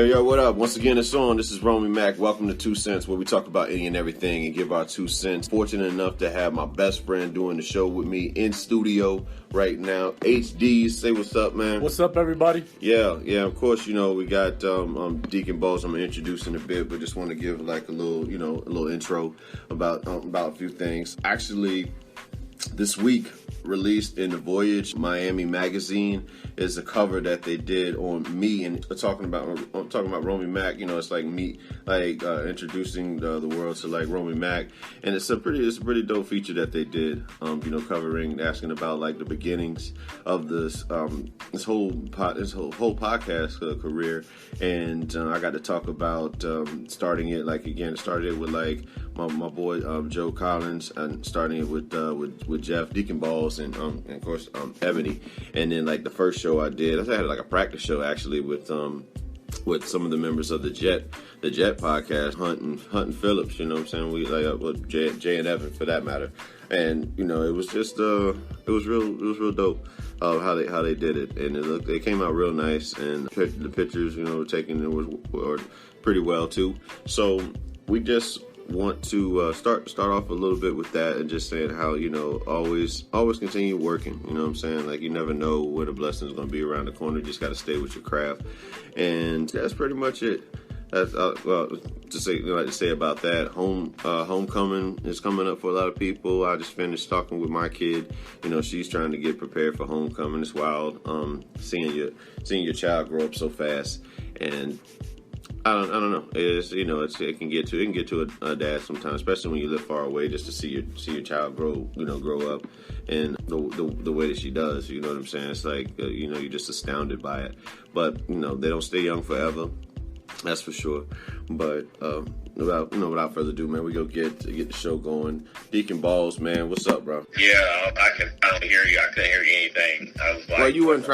Yo, what up? Once again, it's on. This is Romey-Mak. Welcome to 2 Cents, where we talk about any and everything and give our 2 cents. Fortunate enough to have my best friend doing the show with me in studio right now. H-Dizzle, say what's up, man. What's up, everybody? Yeah. Of course, we got Deacon Balls. I'm gonna introduce in a bit, but just want to give like a little intro about a few things. Actually, this week released in the Voyage Miami magazine is a cover that they did on me, and I'm talking about Romey-Mak. It's like me, introducing the world to like Romey-Mak, and it's a pretty dope feature that they did. Asking about like the beginnings of this whole podcast career, and I got to talk about starting it with like my boy Joe Collins, and starting it with Jeff, Deacon Balls, and of course Ebony, and then like the first show I did, I had like a practice show actually with some of the members of the Jet podcast, Hunt and Phillips. You know what I'm saying? We with Jay and Evan for that matter, and it was just it was real dope how they did it, and they came out real nice, and the pictures were taken were pretty well too. So we just want to start off a little bit with that, and just saying how always continue working. You know what I'm saying? Like, you never know where the blessing is going to be around the corner. You just got to stay with your craft, and that's pretty much it. That's to say about that. Homecoming is coming up for a lot of people. I just finished talking with my kid. She's trying to get prepared for homecoming. It's wild, seeing your child grow up so fast, and I don't know. It can get to a dad sometimes, especially when you live far away, just to see your child grow up, and the way that she does. You know what I'm saying? It's like you're just astounded by it. But they don't stay young forever. That's for sure. But without further ado, man, we go get the show going. Deacon Balls, man, what's up, bro? Yeah, I don't hear you. I couldn't hear anything. I was like, well, you weren't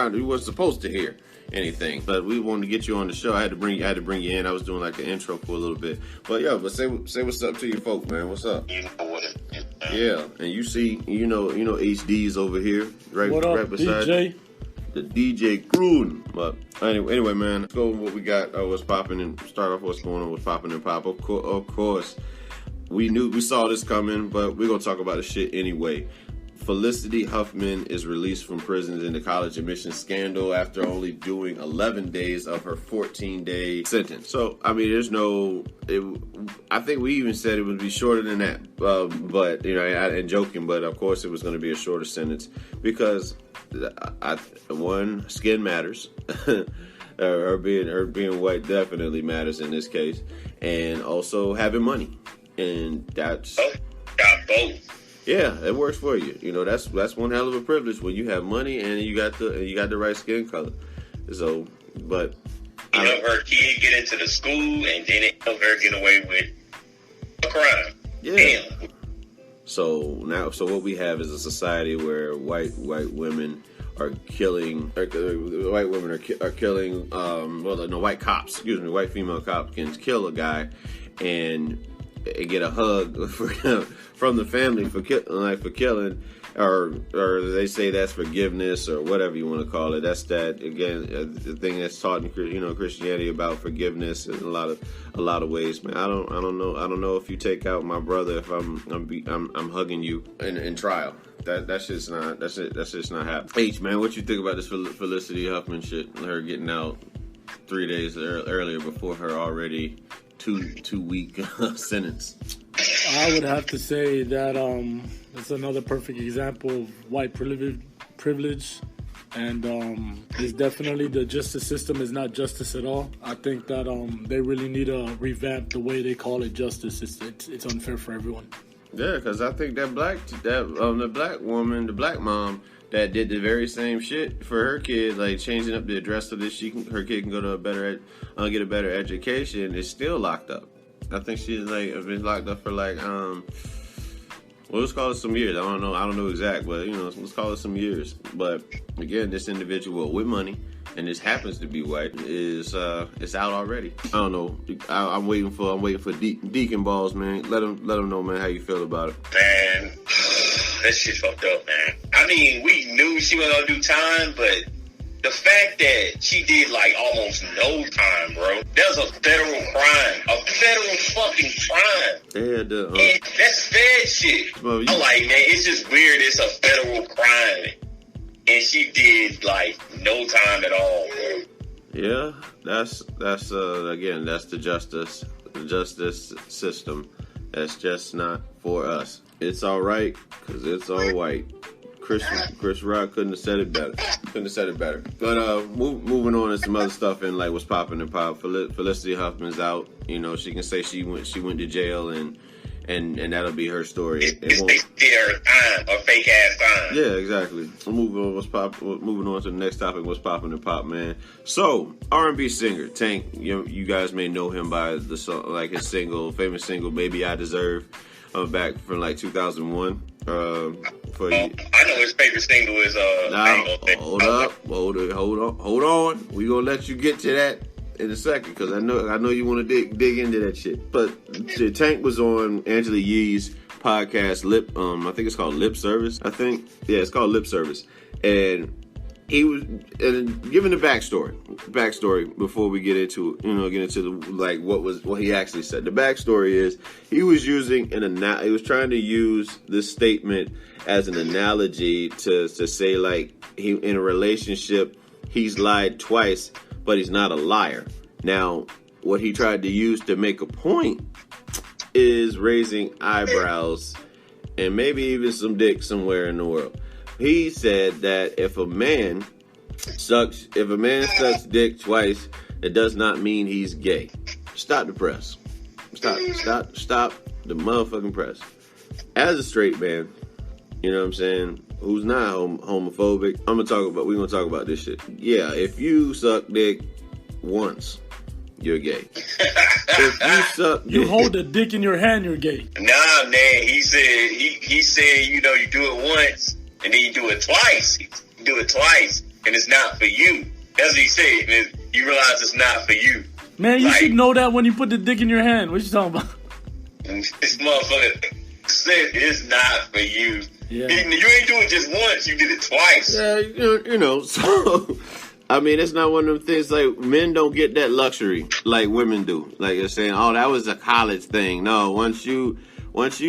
supposed to hear anything, but we wanted to get you on the show. I had to bring you in. I was doing like an intro for a little bit, but say what's up to your folk, man. What's up? You know what it is, man. Yeah, and you see, HD's over here, right beside DJ? The DJ crew. But anyway, man, let's go with what we got. What's popping, and start off what's going on with popping and pop. Of course, we saw this coming, but we're gonna talk about the shit anyway. Felicity Huffman is released from prison in the college admissions scandal after only doing 11 days of her 14-day sentence. So, I mean, I think we even said it would be shorter than that. But, and joking, but of course it was going to be a shorter sentence because, skin matters. her being white definitely matters in this case. And also having money. And that's... Got both. Yeah, it works for you. That's one hell of a privilege when you have money and you got the right skin color. So, but her kid get into the school, and then it help her get away with a crime. Yeah. Damn. So what we have is a society where white women are killing. White women are killing. White cops. White female cops can kill a guy, and get a hug from the family for killing, or they say that's forgiveness or whatever you want to call it. That's that again, the thing that's taught in Christianity about forgiveness in a lot of ways, man. I don't know if you take out my brother if I'm hugging you in trial. That's just not happening. H, man, what you think about this Felicity Huffman shit? Her getting out 3 days earlier before her already two-week sentence. I would have to say that it's another perfect example of white privilege, and it's definitely the justice system is not justice at all. I think that they really need to revamp the way they call it justice. It's unfair for everyone. Yeah, because I think the black woman, the black mom that did the very same shit for her kid, like changing up the address so that her kid can go to get a better education, is still locked up. I think she's been locked up for let's call it some years. I don't know exact, but let's call it some years. But again, this individual with money, and this happens to be white, is out already. I don't know. I'm waiting for Deacon Balls, man. Let him know, man, how you feel about it. Man, that shit fucked up, man. I mean, we knew she was gonna do time, but the fact that she did like almost no time, bro. That's a federal crime. A federal fucking crime. And that's fed shit. Well, I'm like, man, it's just weird. It's a federal crime. And she did like no time at all, bro. Yeah, that's again, that's the justice system. That's just not for us. It's all right because it's all white. Chris Rock couldn't have said it better. But moving on to some other stuff and like what's popping in pop. Felicity Huffman's out. You know, she can say she went to jail and that'll be her story. It's her time, a fake ass time. Yeah, exactly. Moving on to the next topic. What's popping in pop, man? So R&B singer Tank. You guys may know him by the song, like his famous single "Baby I Deserve," back from like 2001. I know his favorite single is hold on. We gonna let you get to that in a second because I know you want to dig into that shit. But Tank was on Angela Yee's podcast, I think it's called Lip Service. It's called Lip Service, and he was giving the backstory before we get into what he actually said. The backstory is he was trying to use this statement as an analogy to say like he in a relationship he's lied twice, but he's not a liar. Now, what he tried to use to make a point is raising eyebrows and maybe even some dick somewhere in the world. He said that if a man sucks dick twice, it does not mean he's gay. Stop the press. Stop the motherfucking press. As a straight man, you know what I'm saying, who's not homophobic, we're gonna talk about this shit. Yeah, if you suck dick once, you're gay. If you suck dick, you hold a dick in your hand, you're gay. Nah, man. He said, you do it once and then you do it twice. You do it twice and it's not for you. That's what he said. Man. You realize it's not for you. Man, you should know that when you put the dick in your hand. What you talking about? This motherfucker said it's not for you. Yeah. You ain't do it just once. You did it twice. Yeah, so... I mean, it's not one of them things like men don't get that luxury like women do. Like you're saying, oh, that was a college thing. No, once you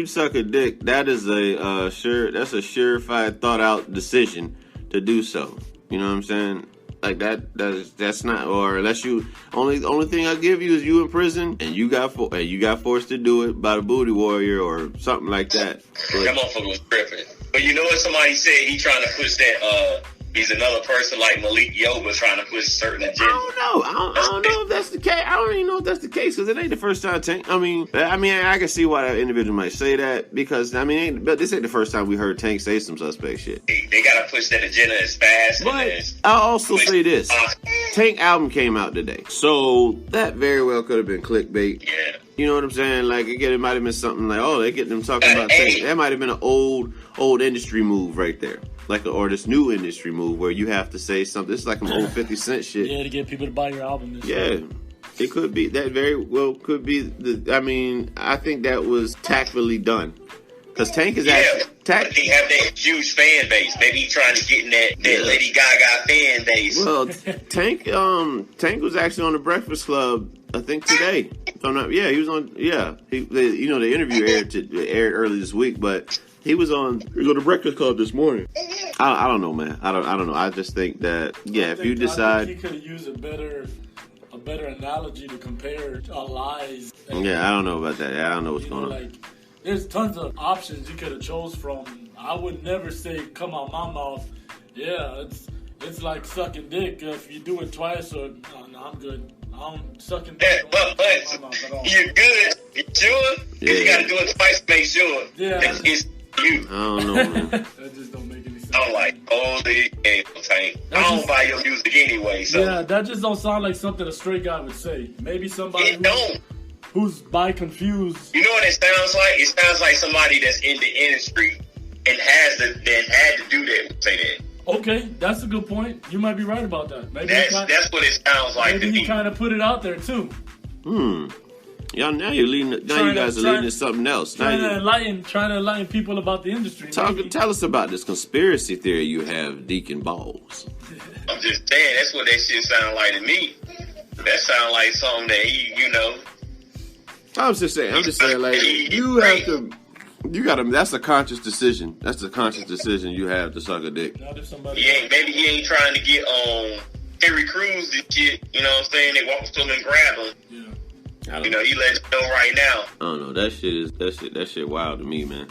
suck a dick, that is a surefire, thought out decision to do so. You know what I'm saying? Like that's not, or unless you only thing I give you is you in prison and you got forced to do it by the booty warrior or something like that. But, that motherfucker was tripping. But you know what? Somebody said he trying to push that. He's another person like Malik Yoba trying to push certain agenda. I don't know if that's the case. I don't even know if that's the case because it ain't the first time Tank. I mean, I can see why that individual might say that because but this ain't the first time we heard Tank say some suspect shit. They gotta push that agenda as fast. But I'll also say this: Tank album came out today, so that very well could have been clickbait. Yeah. You know what I'm saying? Like again, it might have been something like, oh, they get them talking about Tank. That might have been an old industry move right there. Or this new industry move where you have to say something. It's like an old 50 Cent shit. Yeah, to get people to buy your album. Yeah. It could be. That very well could be. I think that was tactfully done. Because Tank is actually... He have that huge fan base. Maybe he's trying to get in that Lady Gaga fan base. Well, Tank was actually on the Breakfast Club, I think today. He was on... Yeah. The interview aired early this week, but... He was on the Breakfast Club this morning. I don't know, man. I don't know. I just think that if you decide, I think he could have used a better analogy to compare lies. Yeah, I don't know about that. I don't know what's going on. Like, there's tons of options you could have chose from. I would never say come out my mouth. Yeah, it's like sucking dick. If you do it twice, or no, I'm good. I don't sucking dick. But you're good. You sure? Yeah. You got to do it twice to make sure. Yeah. That it's you. I don't know, man. That just don't make any sense. I'm like, holy Tank. I don't buy your music anyway. So. Yeah, that just don't sound like something a straight guy would say. Maybe somebody who's bi confused. You know what it sounds like? It sounds like somebody that's in the industry and had to do that would say that. Okay, that's a good point. You might be right about that. Maybe that's what it sounds like. Maybe he kind of put it out there too. Y'all now you're leading. Now you guys are leading to something else. Trying to enlighten people about the industry. Tell us about this conspiracy theory you have, Deacon Balls. I'm just saying, that's what that shit sound like to me. That sound like something that I'm just saying, like, you have to. You gotta. That's a conscious decision. That's a conscious decision you have to suck a dick. Maybe he ain't trying to get on Terry Crews and shit. You know what I'm saying? They walk up to him and grab him. Yeah. You let you know right now. I don't know. That shit wild to me, man.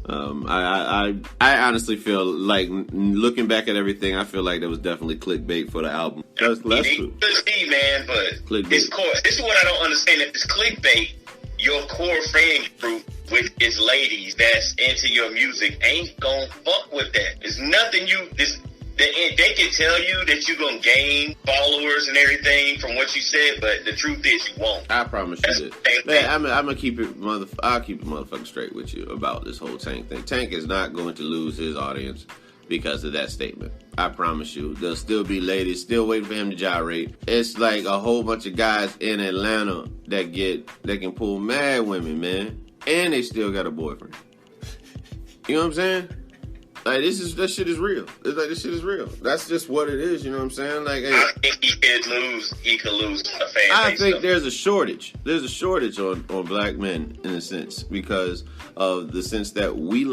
I honestly feel like, looking back at everything, I feel like that was definitely clickbait for the album. That's true. Could be, man, but this is what I don't understand. If it's clickbait, your core fan group, which is ladies that's into your music, ain't gonna fuck with that. There's nothing they can tell you that you're gonna gain followers and everything from what you said, but the truth is you won't. I promise you that. Man, I'm gonna keep it I'll keep it motherfucking straight with you about this whole Tank thing. Tank is not going to lose his audience because of that statement. I promise you. There'll still be ladies still waiting for him to gyrate. It's like a whole bunch of guys in Atlanta that can pull mad women, man. And they still got a boyfriend. You know what I'm saying? Like, that shit is real. It's like, this shit is real. That's just what it is, you know what I'm saying? Like, hey, I think he could lose a fan base. I think there's a shortage. There's a shortage on black men, in a sense, because of the sense that we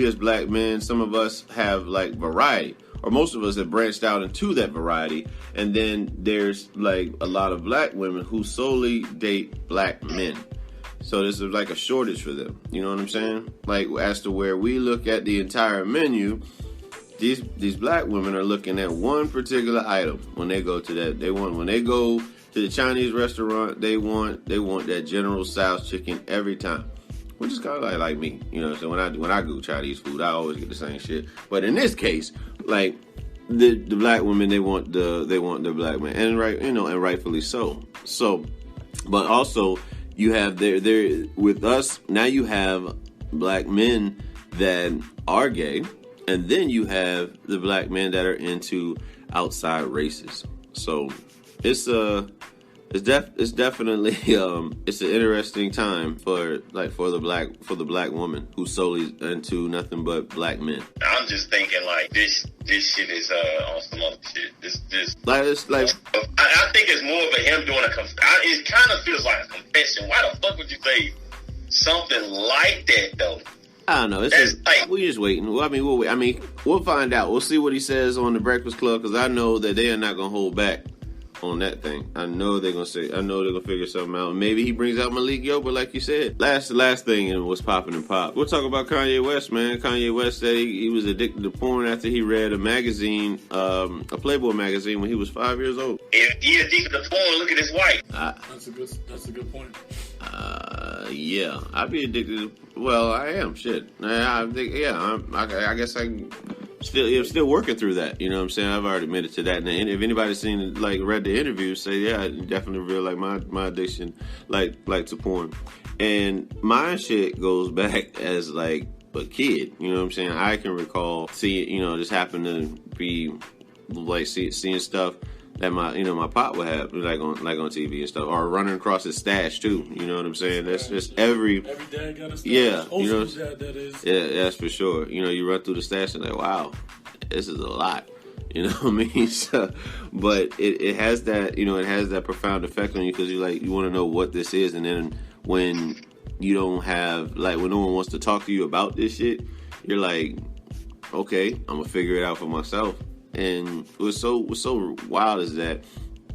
as black men, some of us have, like, variety. Or most of us have branched out into that variety. And then there's, like, a lot of black women who solely date black men. So this is like a shortage for them. You know what I'm saying? Like, as to where we look at the entire menu, these black women are looking at one particular item when they go to that. When they go to the Chinese restaurant, they want that General Tso's chicken every time. Which is kind of like me. You know, so when I go Chinese food, I always get the same shit. But in this case, like, the black women, they want the black man, and and rightfully so. So, but also, you have there with us now. You have black men that are gay, and then you have the black men that are into outside races. So it's definitely it's an interesting time for the black woman who's solely into nothing but black men. I'm just thinking like this shit is on some other shit. I think it's more of him doing it kind of feels like a confession. Why the fuck would you say something like that though? I don't know. We just waiting. Well, we'll find out. We'll see what he says on the Breakfast Club, because I know that they are not gonna hold back on that thing. I know they're gonna figure something out. Maybe he brings out Malik Yoba, like you said. The last thing and what's popping and pop. We'll talk about Kanye West, man. Kanye West said he was addicted to porn after he read a magazine, a Playboy magazine, when he was 5 years old. If he addicted to porn, look at his wife. That's a good point. Yeah, I'd be addicted to. Well, I am. Shit. I think. Yeah. I guess I'm still working through that. You know what I'm saying? I've already admitted to that. And if anybody's read the interview, say, yeah, I definitely feel like my addiction, like to porn. And my shit goes back as like a kid. You know what I'm saying? I can recall just happen to be like seeing stuff that my pop would have like on TV and stuff, or running across his stash too. You know what I'm saying? That's just every dad got a stash. Yeah, dad, that is. Yeah, that's for sure. You run through the stash and like, wow, this is a lot. You know what I mean? So, but it has that it has that profound effect on you, because you want to know what this is, and then when you don't have when no one wants to talk to you about this shit, you're like, okay, I'm gonna figure it out for myself. And what's so wild is that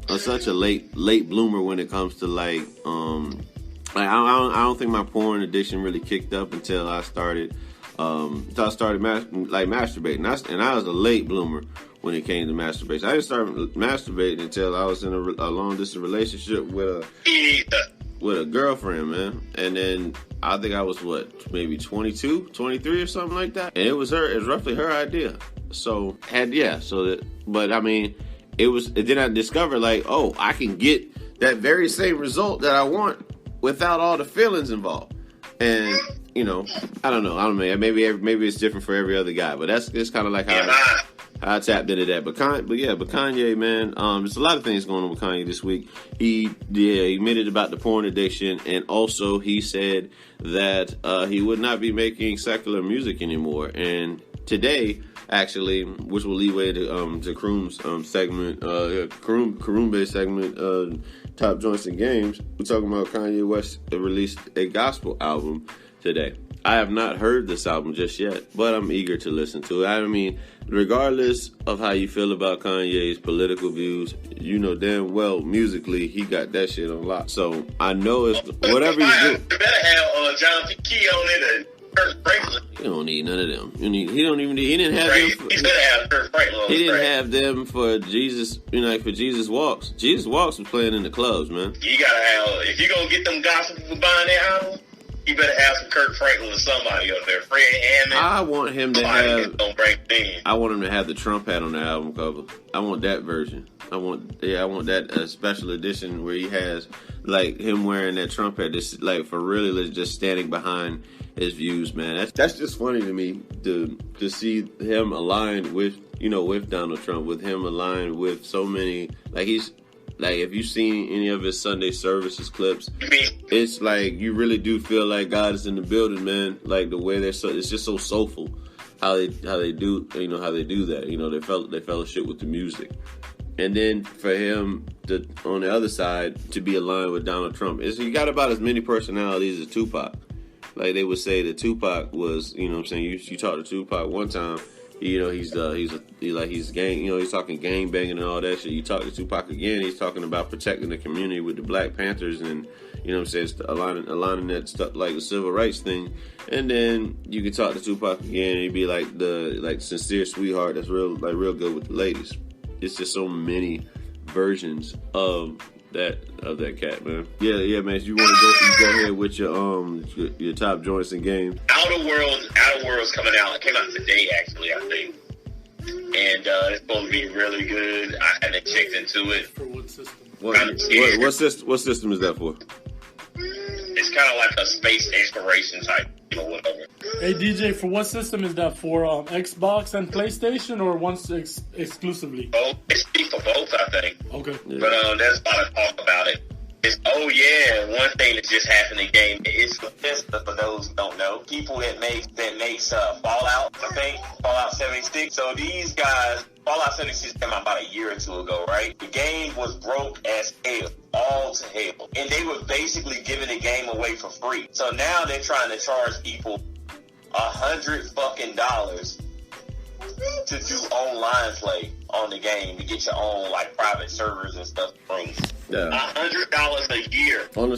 I'm such a late bloomer when it comes to I don't think my porn addiction really kicked up until I started masturbating. And I was a late bloomer when it came to masturbation. I didn't start masturbating until I was in a long distance relationship with a girlfriend, man. And then I think I was maybe 22, 23 or something like that. And it was roughly her idea. Then I discovered I can get that very same result that I want without all the feelings involved. And I don't know. Maybe it's different for every other guy, but it's kind of like how. I tapped into that. But Kanye, man, there's a lot of things going on with Kanye this week. He admitted about the porn addiction, and also he said that he would not be making secular music anymore. And today, actually, which will lead way to Kroom's segment, Kroom-based segment, Top Joints and Games, we're talking about Kanye West released a gospel album today. I have not heard this album just yet, but I'm eager to listen to it. I mean, regardless of how you feel about Kanye's political views, you know damn well musically he got that shit on lock. So I know it's whatever you do. You better have John P. Key on it and Kurt Franklin. You don't need none of them. He didn't have them. He better have Kurt Franklin. He didn't have them for Jesus. For Jesus Walks. Jesus Walks was playing in the clubs, man. You gotta have, if you gonna get them gospel people buying their album, you better have some Kurt Franklin or somebody up there. Fred Hammond. I want him to have. Don't break in. I want him to have the Trump hat on the album cover. I want that version. I want that special edition where he has like him wearing that Trump hat. Just like for really just standing behind his views, man. That's just funny to me to see him aligned with Donald Trump, with him aligned with so many like if you've seen any of his Sunday services clips, it's like you really do feel like God is in the building, man. Like the way it's just so soulful how they do how they do that. They fellowship with the music, and then for him to on the other side to be aligned with Donald Trump, he got about as many personalities as Tupac. Like they would say that Tupac was, what I'm saying, you talked to Tupac one time. He's gang, he's talking gang banging and all that shit. You talk to Tupac again, he's talking about protecting the community with the Black Panthers and, aligning that stuff like the civil rights thing. And then you can talk to Tupac again and he'd be like the sincere sweetheart that's real good with the ladies. It's just so many versions of that cat, man. Yeah, man. You want to go ahead with your top joints and games. Outer World's coming out. It came out today, actually, I think. And it's supposed to be really good. I haven't checked into it. For what system? What system is that for? It's kind of like a space exploration type, whatever. Hey DJ, for what system is that for? Xbox and PlayStation, or once exclusively? Both. It's for both, I think. Okay. Yeah. But there's a lot of talk about it. One thing that just happened in the game is Bethesda, for those who don't know. People that makes Fallout, I think, Fallout 76. So these guys, Fallout 76 came out about a year or two ago, right? The game was broke as hell, all to hell. And they were basically giving the game away for free. So now they're trying to charge people $100 fucking to do online play on the game, to get your own like private servers and stuff. Yeah. $100 a year. And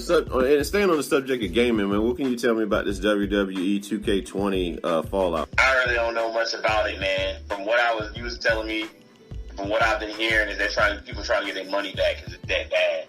staying on the subject of gaming, man, what can you tell me about this WWE 2K20 Fallout? I really don't know much about it, man. From what you was telling me, from what I've been hearing, is people trying to get their money back because it's that bad.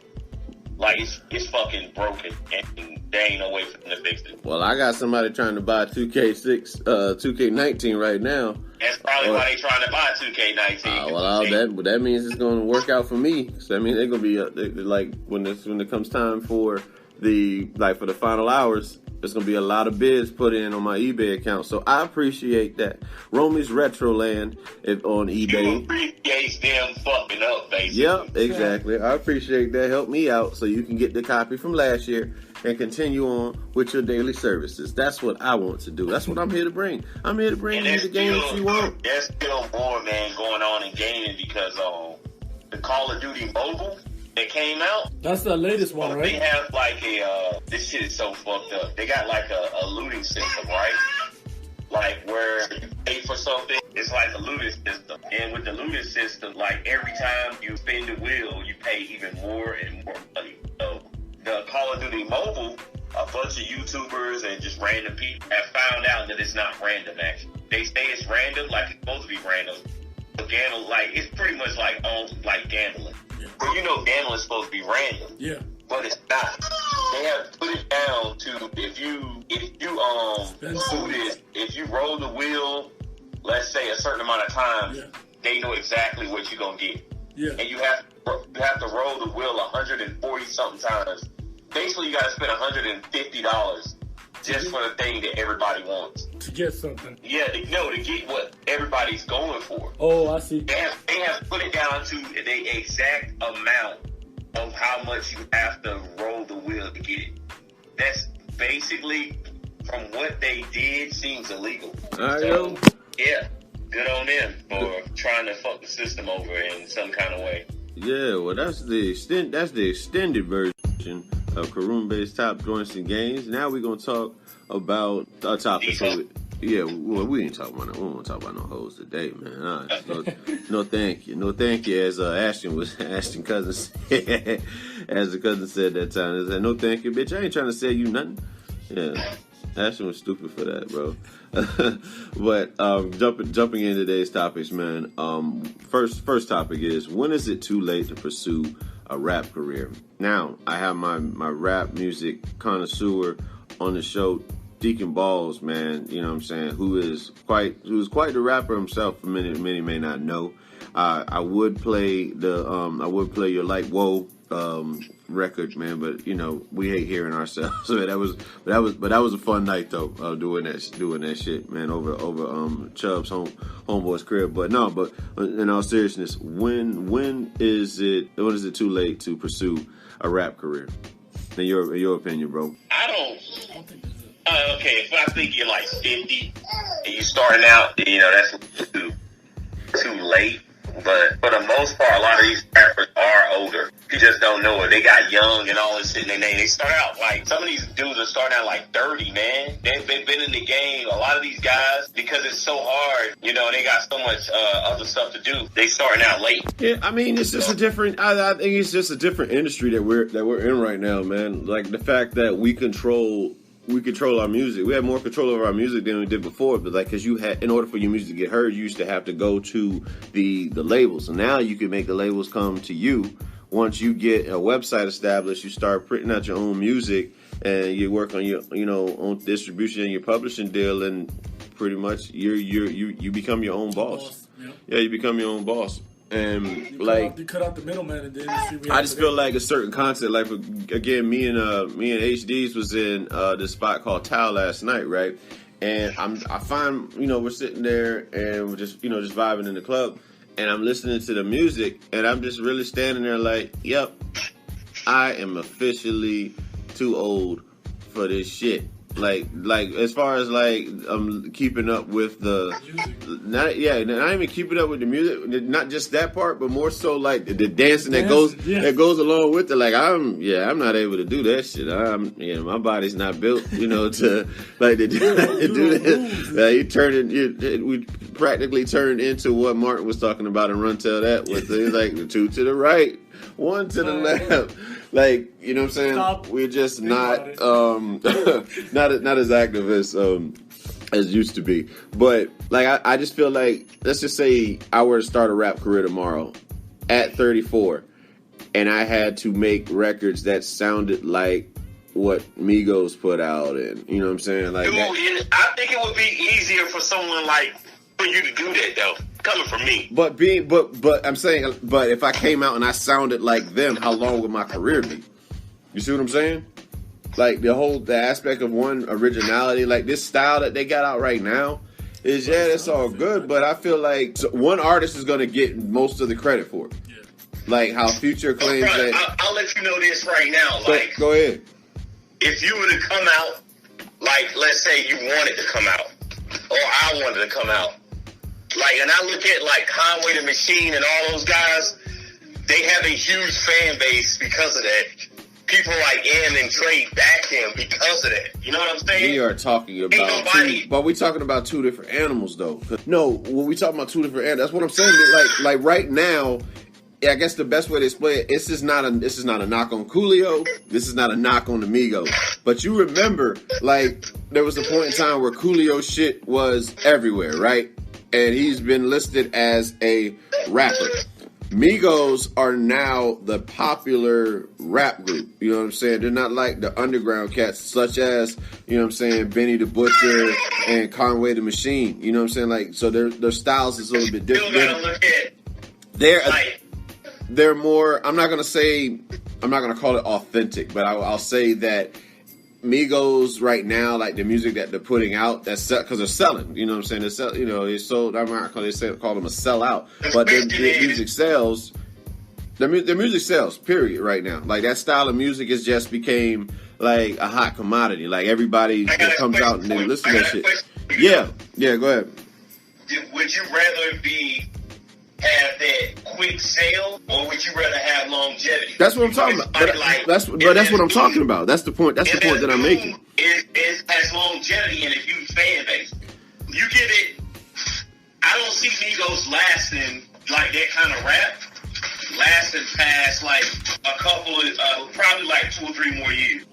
Like it's fucking broken, and there ain't no way for them to fix it. Well, I got somebody trying to buy 2K19 right now. That's probably why they trying to buy 2K19. That means it's going to work out for me. So that means they're going to be like when it comes time for the final hours, there's going to be a lot of bids put in on my eBay account. So I appreciate that. Romy's Retroland on eBay. You appreciate them fucking up, basically. Yep, exactly. I appreciate that. Help me out so you can get the copy from last year and continue on with your daily services. That's what I want to do. That's what I'm here to bring. I'm here to bring you the game that you want. There's still more, man, going on in gaming because the Call of Duty Mobile that came out. That's the latest one, right? They have like this shit is so fucked up. They got like a looting system, right? Like where you pay for something, it's like a looting system. And with the looting system, like every time you spin the wheel, you pay even more and more money. So the Call of Duty Mobile, a bunch of YouTubers and just random people have found out that it's not random, actually. They say it's random, like it's supposed to be random. But it's pretty much like gambling. But gambling is supposed to be random. Yeah. But it's not. They have put it down to if you if you roll the wheel, let's say a certain amount of times, they know exactly what you're gonna get. Yeah. And you have to roll the wheel 140 something times. Basically, you got to spend $150 just for the thing that everybody wants. To get something. Yeah, to get what everybody's going for. Oh, I see. They have put it down to the exact amount of how much you have to roll the wheel to get it. That's basically, from what they did, seems illegal. So, yeah, good on them for trying to fuck the system over in some kind of way. Yeah, well, that's the extended version of Karumbe's top joints and gains. Now we're gonna talk about our topic. Yeah, well, we ain't talking about we won't talk about no hoes today, man. No, thank you, no, thank you. As Ashton cousin said, as the cousin said that time, he said, no, thank you, bitch. I ain't trying to sell you nothing. Yeah, Ashton was stupid for that, bro. But jumping into today's topics, man. First topic is, when is it too late to pursue a rap career? Now, I have my rap music connoisseur on the show, Deacon Balls, man, you know what I'm saying, who's quite the rapper himself. Many may not know. I would play your Like Whoa record, man, but you know, we hate hearing ourselves. So that was a fun night though, doing that shit, man, over Chubb's homeboy's crib. But in all seriousness, when is it too late to pursue a rap career? In your opinion, bro? I don't think okay, if I think you're like 50 and you're starting out, you know, that's too late. But for the most part, a lot of these rappers are older. You just don't know it. They got young and all this shit in their name. They start out like, some of these dudes are starting out like 30, man. They've been in the game. A lot of these guys, because it's so hard, you know, they got so much other stuff to do. They starting out late. Yeah, I mean, it's just a different. I think it's just a different industry that we're in right now, man. Like the fact that we control our music. We have more control over our music than we did before. But like, because in order for your music to get heard, you used to have to go to the labels. So now you can make the labels come to you. Once you get a website established, you start printing out your own music, and you work on your own distribution and your publishing deal, and pretty much you become your own boss. Yeah, you become your own boss. And you cut out the middleman in the industry. I just feel like a certain concept. Like again, me and H-Dizzle was in this spot called Tao last night, right? And I find we're sitting there and we're just vibing in the club, and I'm listening to the music, and I'm just really standing there like, yep, I am officially too old for this shit. Like as far as like keeping up with not even keeping up with the music, not just that part, but more so like the dancing that goes along with it. Like I'm not able to do that shit. My body's not built, to do this. We practically turned into what Martin was talking about in Run Tell That, with like the two to the right, one to the left. Like, you know what I'm saying? We're just not as active as used to be. But like I just feel like, let's just say I were to start a rap career tomorrow at 34, and I had to make records that sounded like what Migos put out, and you know what I'm saying? Like, dude, I think it would be easier for someone for you to do that though. Coming from me. But I'm saying, but if I came out and I sounded like them, how long would my career be? You see what I'm saying? Like the aspect of one originality, like this style that they got out right now is, that's all good, but I feel like one artist is going to get most of the credit for it. Yeah. Like how Future claims that. I'll let you know this right now. Like, go ahead. If you were to come out, like let's say you wanted to come out, or I wanted to come out. Like, and I look at like Conway the Machine and all those guys, they have a huge fan base because of that. People like N and Dre back him because of that. You know what I'm saying? We are talking about but we're talking about two different animals though. No, when we talking about two different animals, that's what I'm saying. Like right now, I guess the best way to explain it, this is not a knock on Coolio. This is not a knock on the Migos. But you remember, like, there was a point in time where Coolio shit was everywhere, right? And he's been listed as a rapper. Migos are now the popular rap group. You know what I'm saying? They're not like the underground cats, such as, you know what I'm saying, Benny the Butcher and Conway the Machine. You know what I'm saying? Like, so their styles is a little bit different. They're more, I'm not going to call it authentic, but I'll say that Migos right now, like the music that they're putting out, that's because they're selling. You know what I'm saying? It's sold. I'm not call them a sellout, but their music sells. Their music sells. Period. Right now, like that style of music has just became like a hot commodity. Like everybody that comes out and they listen to that shit. Yeah. Go ahead. Would you rather have that quick sale, or would you rather have longevity? That's what I'm talking about. That's what I'm talking about. That's the point. That's the point that I'm making. It has longevity and a huge fan base. You get it. I don't see Migos lasting like that kind of rap. Lasting past like a couple of, probably like 2 or 3 more years.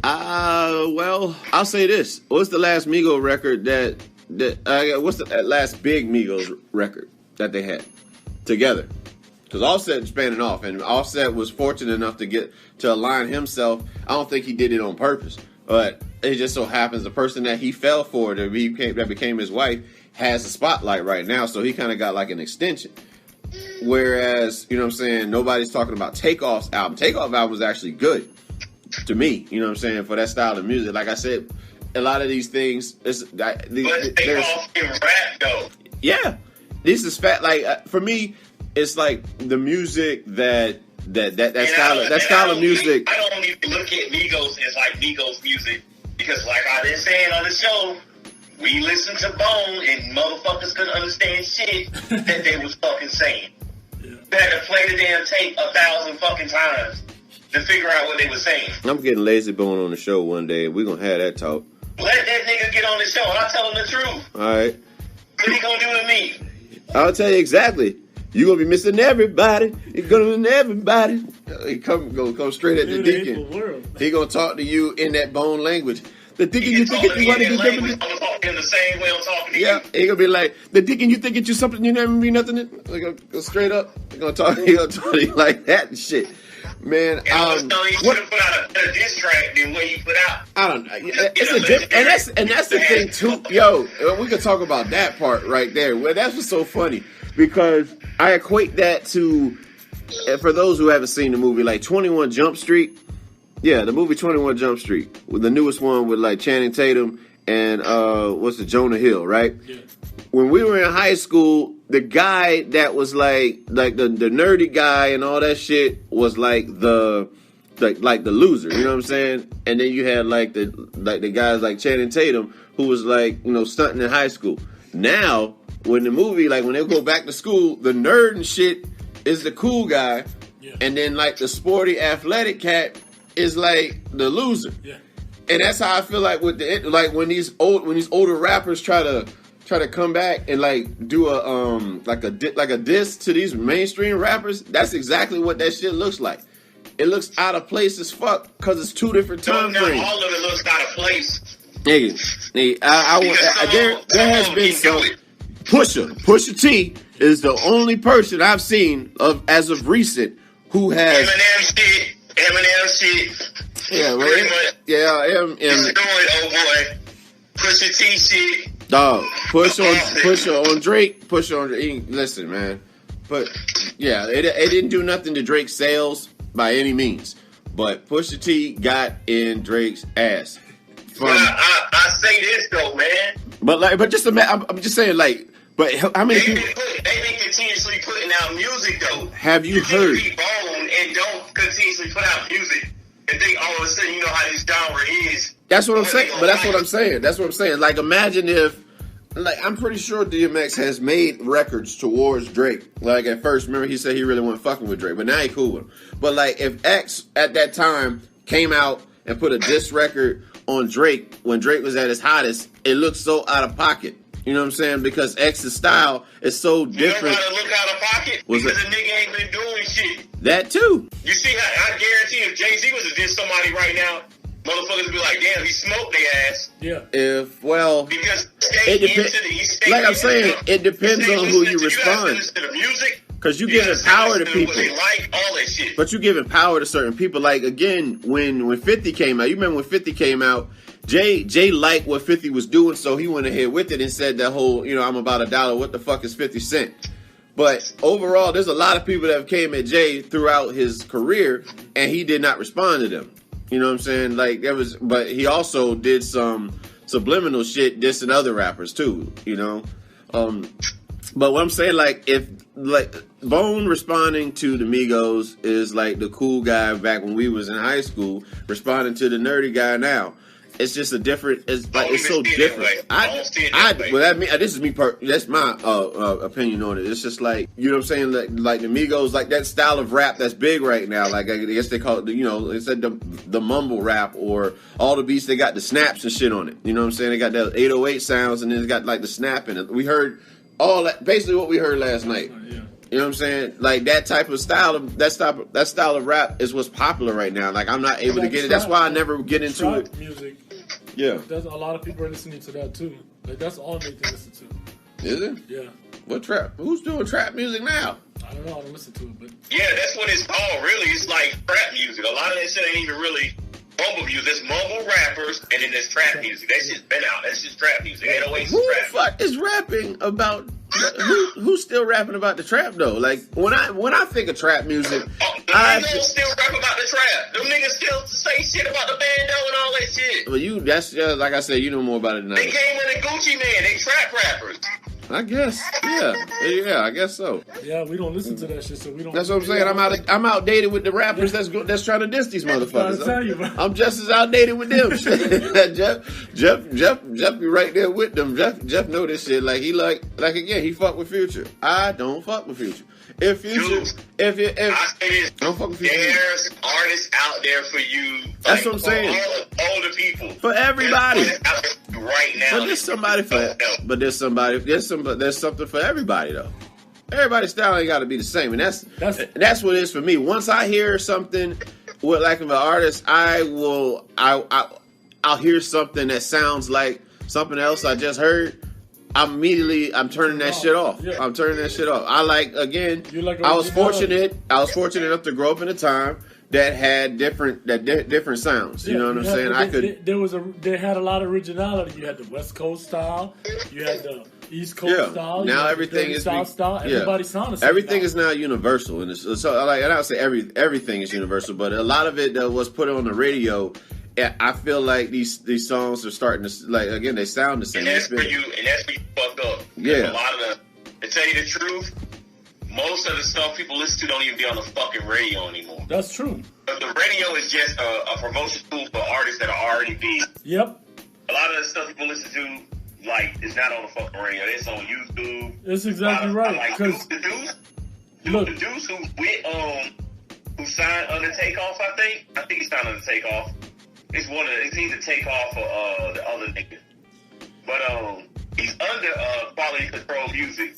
Well, I'll say this. What's the last Migos record what's the last big Migos record that they had together? Because Offset is spanning off, and Offset was fortunate enough to align himself. I don't think he did it on purpose, but it just so happens the person that he fell for that became his wife has a spotlight right now, so he kind of got like an extension. Whereas, you know what I'm saying, nobody's talking about Takeoff's album. Takeoff album was actually good to me, you know what I'm saying, for that style of music. Like I said, a lot of these things, but Takeoff can rap though. Yeah, this is fat. Like for me, it's like the music that style of music. I don't even look at Migos as like Migos music, because like I've been saying on the show, we listened to Bone and motherfuckers couldn't understand shit that they was fucking saying. They had to play the damn tape 1,000 fucking times to figure out what they were saying. I'm getting Lazy Bone on the show one day, and we're gonna have that talk. Let that nigga get on the show, and I'll tell him the truth. All right. What he gonna do to me? I'll tell you exactly. You're gonna be missing everybody. You're gonna miss everybody. He come straight at the Deacon. He gonna talk to you in that Bone language. The Deacon, you think you want to do something? I'm gonna talk to him the same way I'm talking to you. Yeah, he gonna be like, the Deacon, you think it's something you never mean nothing? He gonna go straight up. He gonna talk to you like that and shit. Man, he should have put out a diss track than what he put out. I don't know. And that's the thing too. Yo, we could talk about that part right there. Well, that's what's so funny, because I equate that to, for those who haven't seen the movie, like 21 Jump Street. Yeah, the movie 21 Jump Street, with the newest one with like Channing Tatum and Jonah Hill, right? Yeah. When we were in high school, the guy that was like the nerdy guy and all that shit was like the loser, you know what I'm saying? And then you had like the guys like Channing Tatum who was like, you know, stunting in high school. Now, when the movie, like when they go back to school, the nerd and shit is the cool guy, yeah. And then like the sporty athletic cat is like the loser. Yeah. And that's how I feel like with when these older rappers try to come back and like do a diss to these mainstream rappers. That's exactly what that shit looks like. It looks out of place as fuck because it's 2 different time frames. All of it looks out of place. Nigga, there has been some. Pusha T is the only person I've seen as of recent who has Eminem shit. Yeah, right. Yeah, It's going, oh boy. Pusha T shit. Dog, push on Drake. Listen, man. But yeah, it didn't do nothing to Drake's sales by any means. But Pusha T got in Drake's ass. I say this though, man. But just I'm just saying, like, but how many people? They've been continuously putting out music though. Have you heard? Be Bone and don't continuously put out music and think all of a sudden you know how this genre is. That's what I'm saying. But that's what I'm saying. That's what I'm saying. Like, imagine if, like, I'm pretty sure DMX has made records towards Drake. Like, at first, remember he said he really wasn't fucking with Drake, but now he cool with him. But like, if X at that time came out and put a diss record on Drake when Drake was at his hottest, it looked so out of pocket. You know what I'm saying? Because X's style is so different. You know how to look out of pocket? Because the nigga ain't been doing shit. That too. You see how, I guarantee if Jay-Z was to diss somebody right now, motherfuckers be like, damn, he smoked their ass. Yeah. Because like I'm saying, it depends on who you respond. Because you giving power to people. They like all that shit. But you giving power to certain people. Like, again, when 50 came out, you remember when 50 came out, Jay liked what 50 was doing, so he went ahead with it and said that whole, you know, I'm about $1. What the fuck is 50 Cent? But overall, there's a lot of people that have came at Jay throughout his career, and he did not respond to them. You know what I'm saying? Like there was, but he also did some subliminal shit dissing other rappers too. You know, but what I'm saying, like if like Bone responding to the Migos is like the cool guy back when we was in high school responding to the nerdy guy now. It's just a different. It's like it's so different. Well, this is me. That's my opinion on it. It's just like, you know what I'm saying. Like the Migos, like that style of rap that's big right now. Like I guess they call it, you know, instead the mumble rap or all the beats. They got the snaps and shit on it. You know what I'm saying? They got that 808 sounds and then it's got like the snap in it. We heard all that, basically what we heard last night. Yeah. You know what I'm saying? Like that type of style of that style of rap is what's popular right now. Like I'm not able to get it. That's why I never get into it. Music. Yeah. There's a lot of people are listening to that too. Like that's all they can listen to. Is it? Yeah. What trap? Who's doing trap music now? I don't know. I don't listen to it, but yeah, that's what it's called. Really, it's like trap music. A lot of that shit ain't even really mumble music. There's mumble rappers, and then there's trap music. That shit's been out. That's just trap music. Ain't always who trap. The fuck is rapping about? Who's still rapping about the trap though? Like when I think of trap music, niggas still rap about the trap. Them niggas still say shit about the bando and all that shit. Well, that's just like I said. You know more about it than I do. They came in the Gucci Man. They trap rappers. I guess, yeah, I guess so. Yeah, we don't listen to that shit, so we don't. That's what I'm saying. I'm outdated with the rappers that's trying to diss these motherfuckers. I'm just as outdated with them. Jeff be right there with them. Jeff know this shit. Like he like again, he fuck with Future. I don't fuck with Future. If Future, if I say this, don't fuck with Future. There's artists out there for you. That's what I'm saying. All the people. For everybody. Right now. But there's something for everybody though. Everybody's style ain't got to be the same, and that's what it is for me. Once I hear something with like of an artist, I'll hear something that sounds like something else I just heard. I'm turning that shit off. Yeah. I'm turning that shit off. I like again. I was fortunate enough to grow up in a time that had different sounds. You know what I'm saying? They had a lot of originality. You had the West Coast style. You had the East Coast style. Now everything is style. Everybody sounds the same. Everything is now universal, and so like, and I would say everything is universal, but a lot of it that was put on the radio. I feel like these songs are starting to, like, again, they sound the same. And that's where you fucked up. Yeah. A lot of to tell you the truth, most of the stuff people listen to don't even be on the fucking radio anymore. That's true. But the radio is just a promotion tool for artists that are already big. Yep. A lot of the stuff people listen to, like, is not on the fucking radio. It's on YouTube. That's exactly right. Like the Deuce who signed under Takeoff, I think he signed under Takeoff. It's either Takeoff or the other nigga. But he's under Quality Control Music.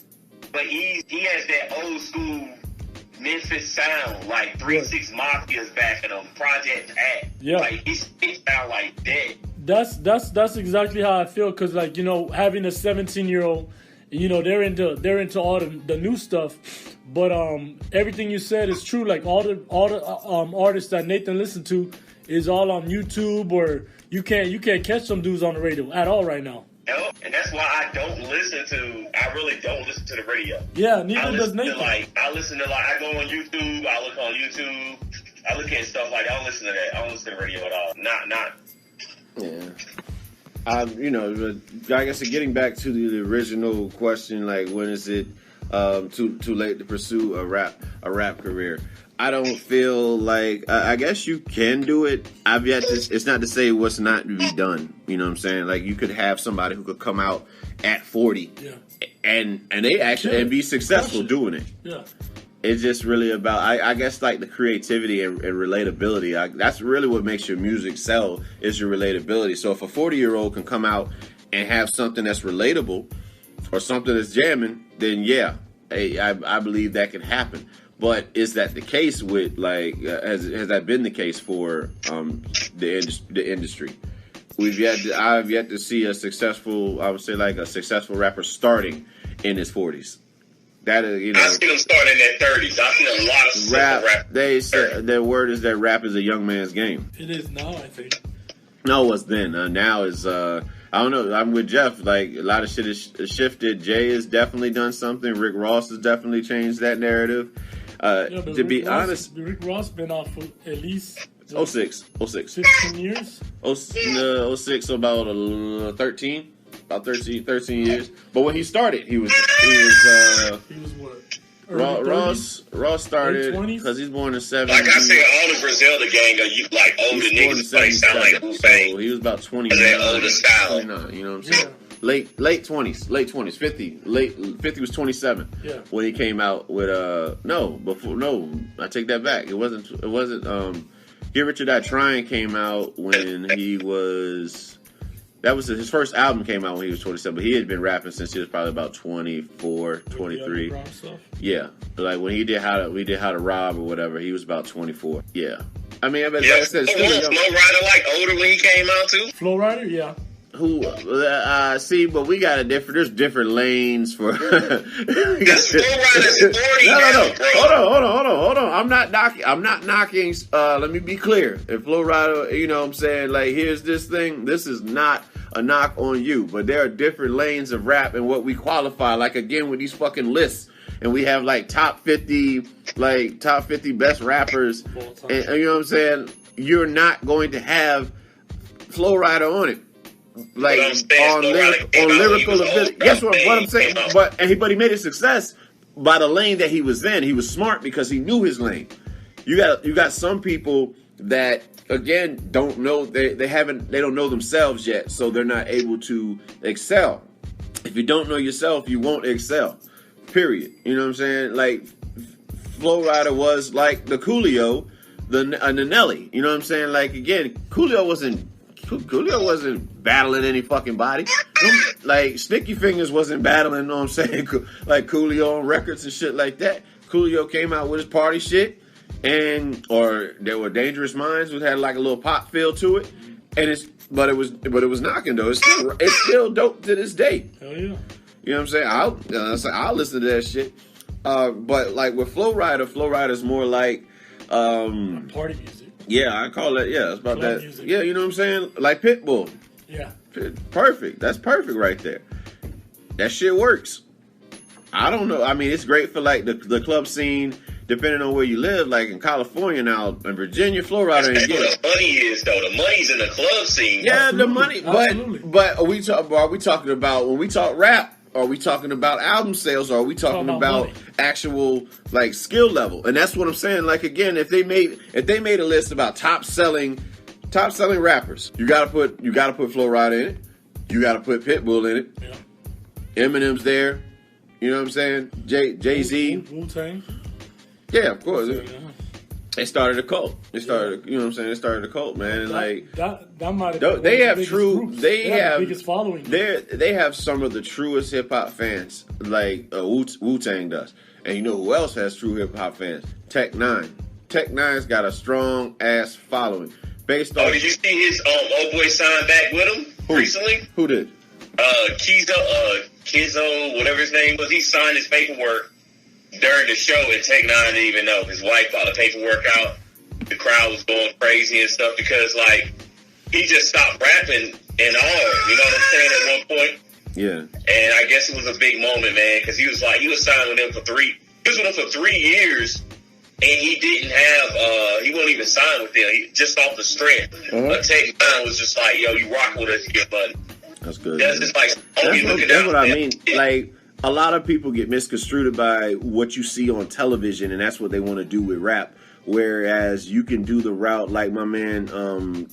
But he has that old school Memphis sound, like 3-6 Mafia's backing him, Project Act. Yeah. Like he sound like that. That's exactly how I feel, because like, you know, having a 17-year-old, you know, they're into all the new stuff. But everything you said is true. Like all the artists that Nathan listened to is all on YouTube, or you can't catch some dudes on the radio at all right now. No, and that's why I really don't listen to the radio. Yeah, neither does Nathan. I listen to I go on YouTube, I look on YouTube, I look at stuff like that. I don't listen to that. I don't listen to the radio at all. Not. Yeah. You know, I guess getting back to the original question, like when is it too late to pursue a rap career? I don't feel like I guess you can do it. It's not to say what's not to be done. You know what I'm saying? Like you could have somebody who could come out at 40 and they actually and be successful doing it. Yeah. It's just really about I guess like the creativity and relatability. That's really what makes your music sell, is your relatability. So if a 40-year-old can come out and have something that's relatable or something that's jamming, then yeah, I believe that can happen. But is that the case with, like, has that been the case for the industry? I've yet to see a successful rapper starting in his 40s. That is, you know, I see them starting in their 30s. I see a lot of rap. They say their word is that rap is a young man's game. It is now, I think. No, it was then. Now is I don't know. I'm with Jeff. Like a lot of shit has shifted. Jay has definitely done something. Rick Ross has definitely changed that narrative. To be honest, Rick Ross been off for at least 06. 15 years? 06, so about 13 years. But when he started, he was what? Ross started because he's born in 70. Like I said, all the Griselda gang are like older niggas, but they sound like Wu-Bang. So he was about 29. They're older style. 29, you know what I'm saying? Yeah. Late 20s, 50 was 27 when he came out with I take that back. It wasn't Get Rich or Die Trying came out when he was. That was his first album came out when he was 27, but he had been rapping since he was probably about 24, 23. Yeah, like when we did How to Rob or whatever, he was about 24. Yeah, I mean, like I said, Flo Rida like older when he came out too. Flo Rida, yeah. Who see, but we got there's different lanes for. Flo Rida's 40 now, bro. Hold on. I'm not knocking. Let me be clear. If Flo Rida, you know what I'm saying, like, here's this thing. This is not a knock on you, but there are different lanes of rap and what we qualify. Like, again, with these fucking lists, and we have like top 50 best rappers, and you know what I'm saying. You're not going to have Flo Rida on it. Like on lyrical ability. Guess what I'm saying? But he made a success by the lane that he was in. He was smart because he knew his lane. You got some people that again don't know they don't know themselves yet, so they're not able to excel. If you don't know yourself, you won't excel. Period. You know what I'm saying? Like Flo Rida was like the Coolio, the Nelly. You know what I'm saying? Like again, Coolio wasn't battling any fucking body. Like Sticky Fingers wasn't battling, you know what I'm saying? Like Coolio on records and shit like that. Coolio came out with his party shit, or there were Dangerous Minds, which had like a little pop feel to it, but it was knocking though. It's still dope to this day. Hell yeah. You know what I'm saying? I'll listen to that shit. But like with Flo Rida's more like party music. Yeah, I call it. Yeah, it's about club that. Music. Yeah, you know what I'm saying? Like Pitbull. Yeah. Perfect. That's perfect right there. That shit works. I don't know. I mean, it's great for like the club scene, depending on where you live. Like in California now, in Virginia, Flo Rida. That's what the money is, though. The money's in the club scene. Yeah, Absolutely. the money. Absolutely. But are we talking about when we talk rap? Are we talking about album sales, or are we talking about actual like skill level? And that's what I'm saying. Like again, if they made a list about top selling rappers, you gotta put Flo Rida in it. You gotta put Pitbull in it. Yeah. Eminem's there. You know what I'm saying? Jay-Z. Wu-Tang. Yeah, of course. They started a cult. You know what I'm saying? They started a cult, man. And like that might have they have the biggest following. They have some of the truest hip hop fans, like Wu-Tang does. And you know who else has true hip hop fans? Tech N9ne. Tech N9ne's got a strong ass following. Based on. Did you see his old boy signed back with him recently? Who did? Kizzo, whatever his name was. He signed his paperwork during the show, and Tech N9ne didn't even know. His wife got the paperwork out. The crowd was going crazy and stuff because, like, he just stopped rapping and all. You know what I'm saying? At one point. Yeah. And I guess it was a big moment, man, because he was signed with them for 3 years, and he didn't have. He wasn't even signed with them. He just off the strength. But Tech N9ne was just like, "Yo, you rock with us, here, buddy." That's good. That's just like that's what I mean. Like. A lot of people get misconstrued by what you see on television, and that's what they want to do with rap. Whereas you can do the route like my man,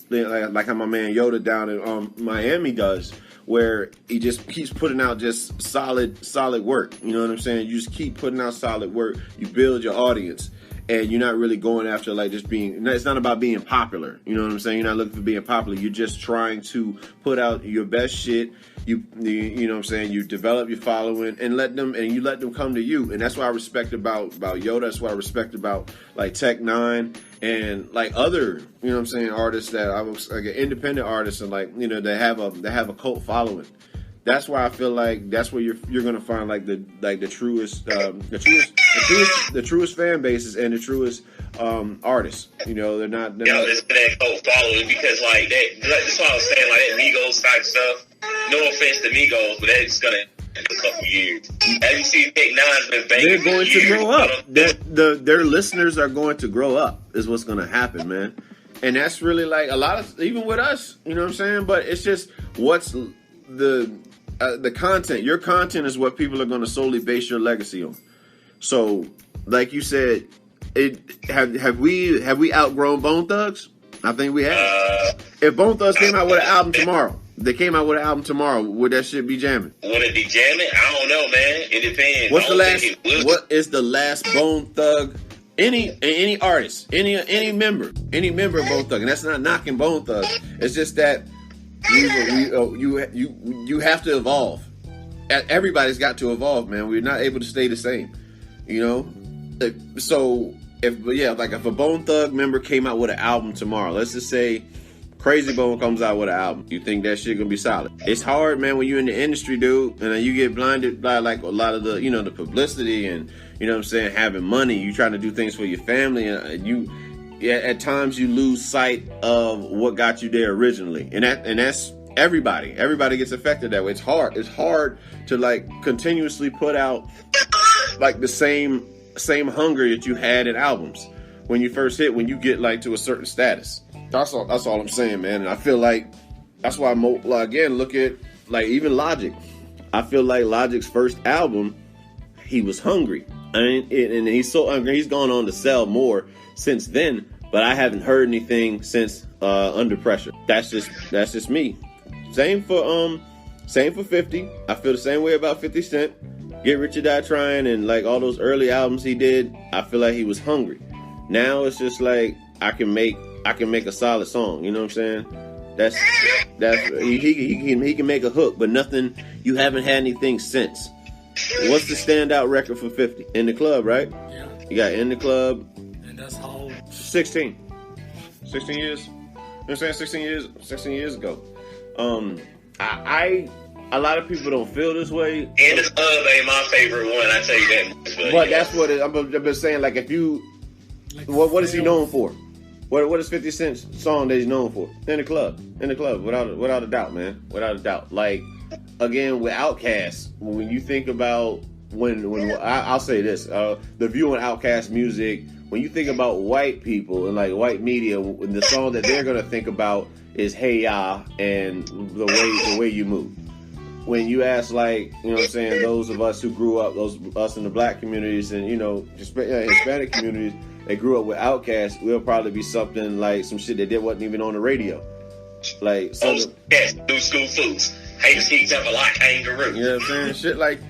like how my man Yoda down in Miami does, where he just keeps putting out just solid work. You know what I'm saying? You just keep putting out solid work. You build your audience, and you're not really going after like just being. It's not about being popular. You know what I'm saying? You're not looking for being popular. You're just trying to put out your best shit. You know what I'm saying? You develop your following and you let them come to you. And that's what I respect about Yoda. That's what I respect about like Tech N9ne and like other, you know what I'm saying, artists that I was like independent artists and like, you know, they have a cult following. That's why I feel like that's where you're gonna find like the truest fan bases and the truest artists. You know, they're not. It's that cult following because like that. That's why I was saying like that Migos type stuff. No offense to Migos, but that's gonna in a couple years. As you see, Tech N9ne's been banging. They're going to grow up. Their listeners are going to grow up. Is what's going to happen, man. And that's really like a lot of, even with us, you know what I'm saying? But it's just what's the content. Your content is what people are going to solely base your legacy on. So, like you said, have we outgrown Bone Thugs? I think we have. If Bone Thugs came out with an album tomorrow, would that shit be jamming? Would it be jamming? I don't know, man. It depends. What is the last Bone Thug? Any artist, any member of Bone Thug, and that's not knocking Bone Thug. It's just that you have to evolve. Everybody's got to evolve, man. We're not able to stay the same, you know. So if a Bone Thug member came out with an album tomorrow, let's just say Crazy Bone comes out with an album, you think that shit gonna be solid? It's hard, man, when you're in the industry, dude, and then you get blinded by like a lot of the, you know, the publicity and, you know what I'm saying, having money. You trying to do things for your family, and at times you lose sight of what got you there originally, and that's everybody. Everybody gets affected that way. It's hard to like continuously put out like the same hunger that you had in albums when you first hit, when you get like to a certain status. That's all I'm saying, man. And I feel like that's why again, look at like even Logic. I feel like Logic's first album, he was hungry. And he's so hungry. He's gone on to sell more since then, but I haven't heard anything since Under Pressure. That's just me. Same for 50. I feel the same way about 50 Cent. Get Rich or Die Trying and like all those early albums he did, I feel like he was hungry. Now it's just like I can make a solid song, you know what I'm saying? That's he can make a hook, but nothing. You haven't had anything since. What's the standout record for 50? In the Club, right? Yeah. You got In the Club. And that's how 16 years. You know what I'm saying? 16 years ago. A lot of people don't feel this way. In the Club ain't my favorite one, I tell you that much. But that's what I've been saying. Like, if you, like, what is he known for? What is 50 Cent's song that he's known for? In the Club, without a doubt, man, without a doubt. Like, again, with Outkast, when you think about I'll say this, the view on Outkast music, when you think about white people and like white media, the song that they're gonna think about is Hey Ya and the way you move. When you ask, like, you know what I'm saying, those of us who grew up, us in the black communities and, you know, Hispanic communities, they grew up with Outkast, will probably be something like some shit that wasn't even on the radio. Like, new school foods. Hey, he's up a like kangaroo. You know what I'm saying? Shit like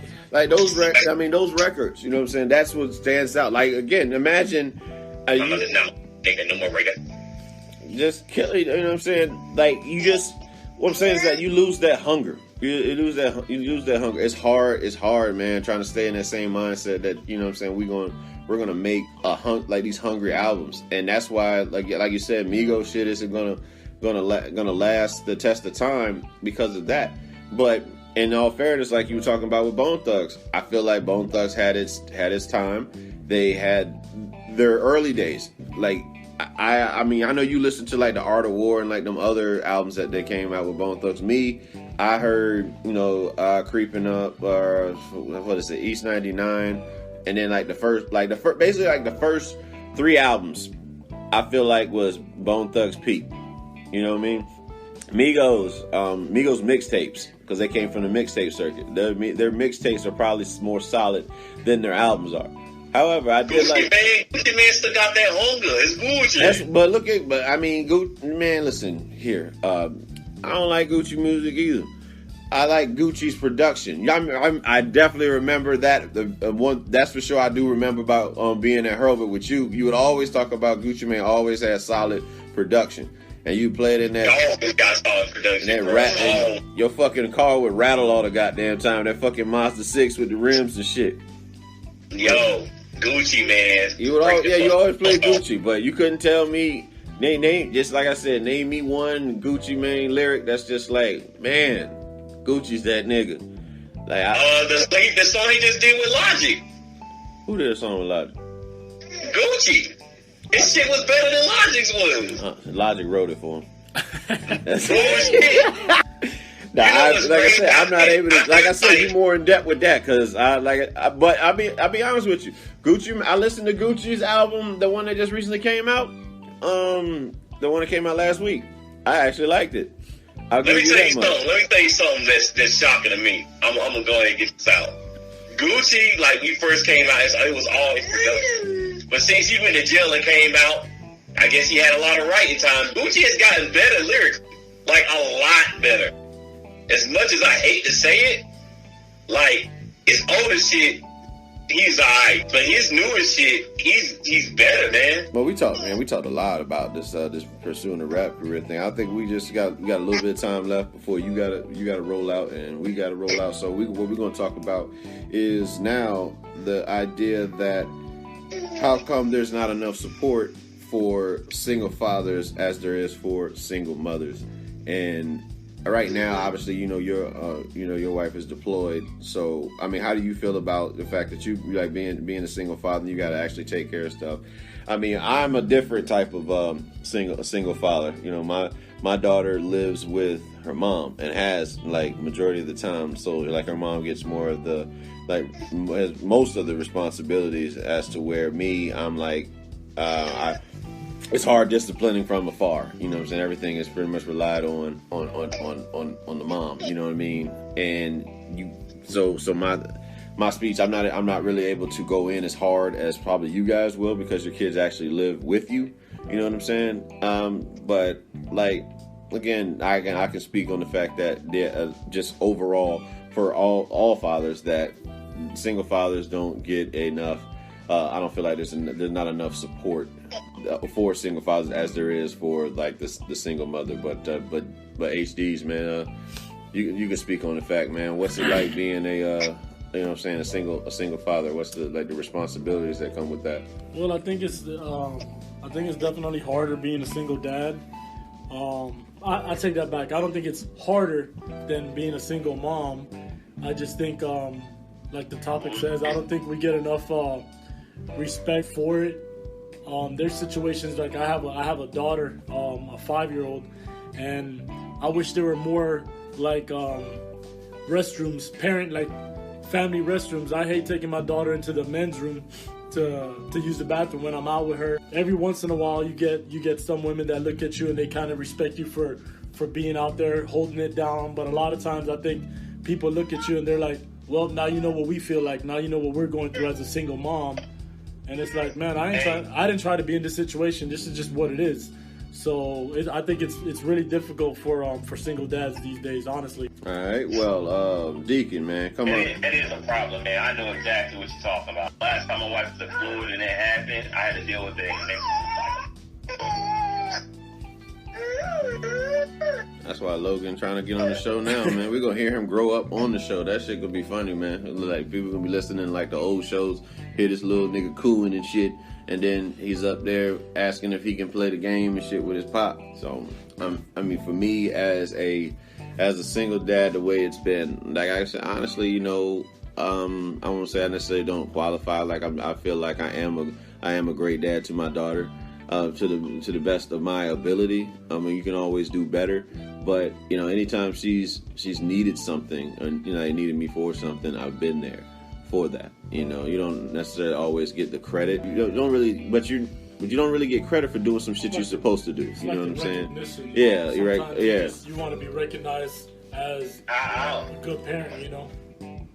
those records, you know what I'm saying? That's what stands out. Like, again, imagine no more record. Just kill it, you know what I'm saying? Like, what I'm saying is that you lose that hunger. You lose that hunger. It's hard, man, trying to stay in that same mindset that, you know what I'm saying, we're gonna make like these hungry albums. And that's why, like you said, Migos shit isn't gonna last the test of time because of that. But in all fairness, like you were talking about with Bone Thugs, I feel like Bone Thugs had its time. They had their early days. Like, I mean, I know you listened to like The Art of War and like them other albums that they came out with Bone Thugs. I heard, you know, Creeping Up, what is it, East 99, and then like the first basically like the first 3 albums, I feel like was Bone Thugs' peak. You know what I mean? Migos mixtapes, because they came from the mixtape circuit. Their mixtapes are probably more solid than their albums are. However, I did like Gucci Man still got that hunger. It's Gucci. But I mean, Gucci man. Listen here. I don't like Gucci music either. I like Gucci's production. I definitely remember that. The one that's for sure. I do remember about being at Hurlbut with you. You would always talk about Gucci Man. Always had solid production, and you played in that. Always got solid production. And your fucking car would rattle all the goddamn time. That fucking Mazda 6 with the rims and shit. Yo, Gucci Man. You always play Gucci, but you couldn't tell me. Name just like I said, name me one Gucci Mane lyric that's just like, man, Gucci's that nigga. Like the song he just did with Logic. Who did a song with Logic? Gucci. His shit was better than Logic's was. Logic wrote it for him. That's bullshit. Nah, like I said, I'm not able to. Like I said, you more in depth with that because but I'll be honest with you. Gucci, I listened to Gucci's album, the one that just recently came out. The one that came out last week. I actually liked it. Let me tell you something that's shocking to me. I'm gonna go ahead and get this out. Gucci, like we first came out, it was all his production. But since he went to jail and came out, I guess he had a lot of writing time. Gucci has gotten better lyrically, like a lot better. As much as I hate to say it, like his older shit, he's alright, but his newest shit, he's better, man. Well, we talked a lot about this pursuing the rap career thing. I think we got a little bit of time left before you gotta roll out and we gotta roll out. So what we're gonna talk about is now the idea that how come there's not enough support for single fathers as there is for single mothers. And right now, obviously, your wife is deployed. So, I mean, how do you feel about the fact that you like being a single father? You got to actually take care of stuff. I mean, I'm a different type of single father. You know, my daughter lives with her mom and has like majority of the time. So, like, her mom gets more of the has most of the responsibilities. As to where me, I'm like, it's hard disciplining from afar. You know what I'm saying? Everything is pretty much relied on the mom. You know what I mean? And so my speech, I'm not really able to go in as hard as probably you guys will because your kids actually live with you. You know what I'm saying? But like again, I can speak on the fact that just overall for all fathers that single fathers don't get enough. I don't feel like there's not enough support for single fathers as there is for like the single mother. But HDs, man, you can speak on the fact, man. What's it like being a a single father? What's the responsibilities that come with that? Well, I think it's definitely harder being a single dad. I take that back. I don't think it's harder than being a single mom. I just think, like the topic says, I don't think we get enough respect for it. There's situations like I have a daughter, a 5-year-old, and I wish there were more like restrooms, family restrooms. I hate taking my daughter into the men's room to use the bathroom when I'm out with her. Every once in a while, you get some women that look at you and they kind of respect you for being out there holding it down. But a lot of times, I think people look at you and they're like, "Well, now you know what we feel like. Now you know what we're going through as a single mom." And it's like, man, I didn't try to be in this situation. This is just what it is. So I think it's really difficult for single dads these days, honestly. All right, well, Deacon, man, come on. That is a problem, man. I know exactly what you're talking about. Last time my wife was deployed and it happened, I had to deal with it. That's why Logan trying to get on the show now, man. We're gonna hear him grow up on the show. That shit gonna be funny, man. Like people gonna be listening like the old shows, hear this little nigga cooing and shit, and then he's up there asking if he can play the game and shit with his pop. So I mean, for me as a single dad, the way it's been, like I said, honestly, I won't say I necessarily don't qualify. Like I feel like I am a great dad to my daughter. To the best of my ability. I mean, you can always do better, but anytime she's needed something, and they needed me for something, I've been there for that. You don't necessarily always get the credit. You don't really get credit for doing some shit you're supposed to do. You know what I'm saying? Yeah, you're right. Yeah, you want to be recognized as a good parent.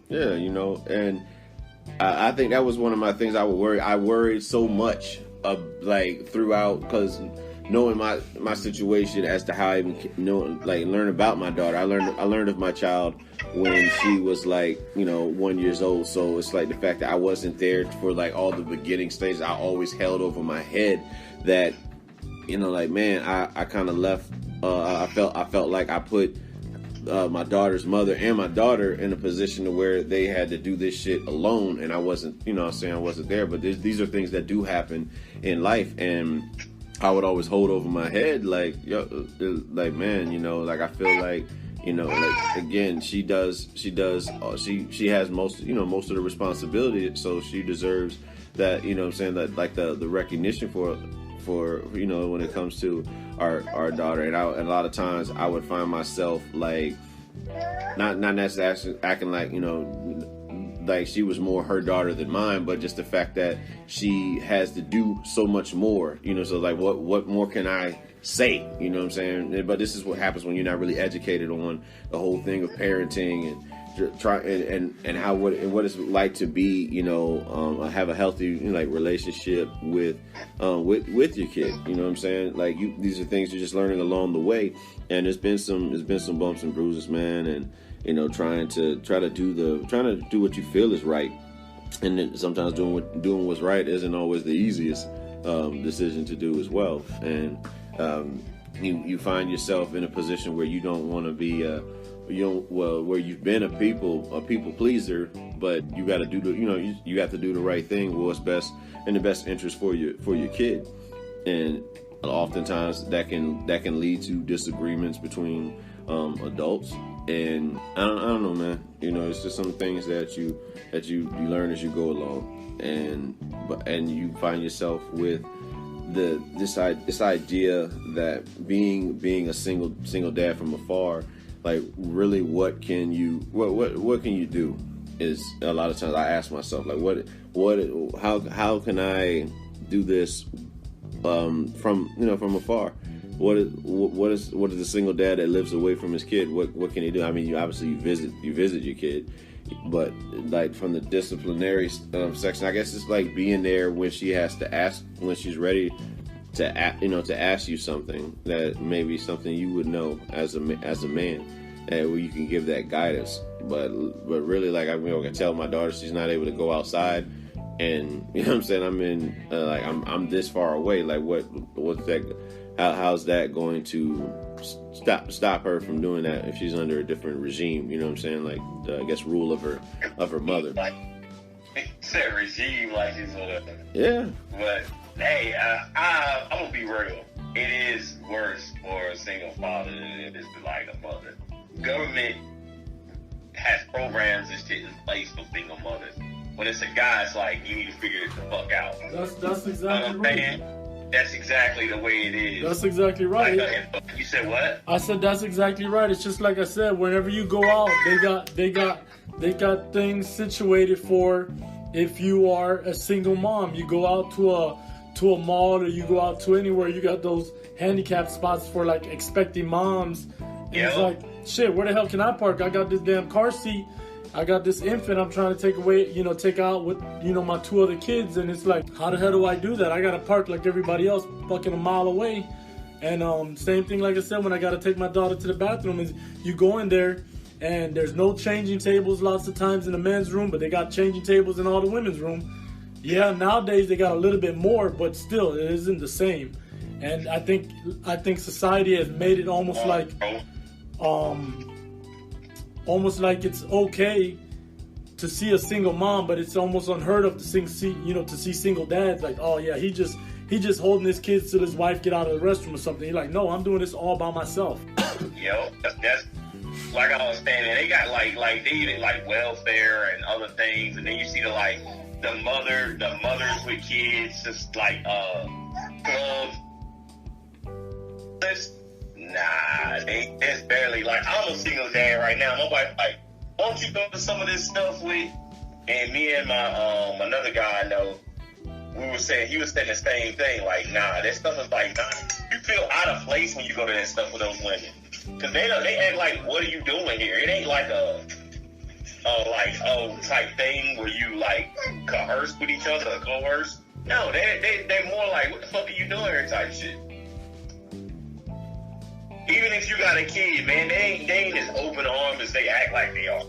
Yeah, and I think that was one of my things I worried so much. Throughout, because knowing my situation as to how I even learn about my daughter. I learned of my child when she was 1 year old. So it's like the fact that I wasn't there for all the beginning stages. I always held over my head that I kind of left. I felt like I put my daughter's mother and my daughter in a position to where they had to do this shit alone, and I wasn't, I wasn't there. But these are things that do happen in life, and I would always hold over my head, man, I feel like, again, she has most of the responsibility, so she deserves that, that, the recognition for when it comes to our daughter. And a lot of times I would find myself not necessarily acting like she was more her daughter than mine, but just the fact that she has to do so much more, so what more can I say, you know what I'm saying? But this is what happens when you're not really educated on the whole thing of parenting and try and how what it's like to be, you know, have a healthy, you know, like relationship with your kid. You know what I'm saying? Like these are things you're just learning along the way, and there's been some bumps and bruises, man, and you know, trying to do what you feel is right, and then sometimes doing what's right isn't always the easiest decision to do as well, and you find yourself in a position where you don't want to be where you've been a people pleaser, but you got to do you have to do the right thing, what's best in the best interest for your kid, and oftentimes that can lead to disagreements between adults, and I don't know, man. You know, it's just some things that you learn as you go along, and you find yourself with this idea that being a single dad from afar. Like, really, what can you do? Is a lot of times I ask myself, like, how can I do this from afar? What is the single dad that lives away from his kid? What can he do? I mean, you visit your kid, but like from the disciplinary section, I guess it's like being there when she has to ask, when she's ready to ask you something that maybe something you would know as a man, and where you can give that guidance. But really, like, I can tell my daughter she's not able to go outside, and you know what I'm saying, I'm in I'm this far away. Like, what's that? How's that going to stop her from doing that if she's under a different regime? You know what I'm saying? Like, I guess rule of her mother. Like, it's a regime, like it's yeah. But hey, I'm gonna be real. It is worse for a single father than it is to like a mother. Government has programs and shit in place for single mothers. When it's a guy, it's like you need to figure it the fuck out. That's exactly right. That's exactly the way it is. That's exactly right. Like, you said what? I said that's exactly right. It's just like I said. Whenever you go out, they got things situated for if you are a single mom. You go out to a mall, or you go out to anywhere. You got those handicapped spots for like expecting moms. And it's like, shit, where the hell can I park? I got this damn car seat. I got this infant I'm trying to take out with, my two other kids. And it's like, how the hell do I do that? I got to park like everybody else, fucking a mile away. And same thing, like I said, when I got to take my daughter to the bathroom, is you go in there and there's no changing tables lots of times in the men's room, but they got changing tables in all the women's room. Yeah, nowadays they got a little bit more, but still, it isn't the same. And I think society has made it almost like it's okay to see a single mom, but it's almost unheard of to see single dads. Like, oh yeah, he just holding his kids till his wife get out of the restroom or something. You're like, no, I'm doing this all by myself. That's like I was saying. They got like they even like welfare and other things, and then you see the mothers with kids, just like clubs. Nah, it's barely like, I'm a single dad right now. My wife like, why don't you go to some of this stuff with? And me and my another guy I know, he was saying the same thing. Like, nah, that stuff is like, nah, you feel out of place when you go to that stuff with those women, because they act like, what are you doing here? It ain't like a type thing where you like coerce with each other or coerce. No, they more like, what the fuck are you doing here type shit. Even if you got a kid, man, they ain't as open arms as they act like they are.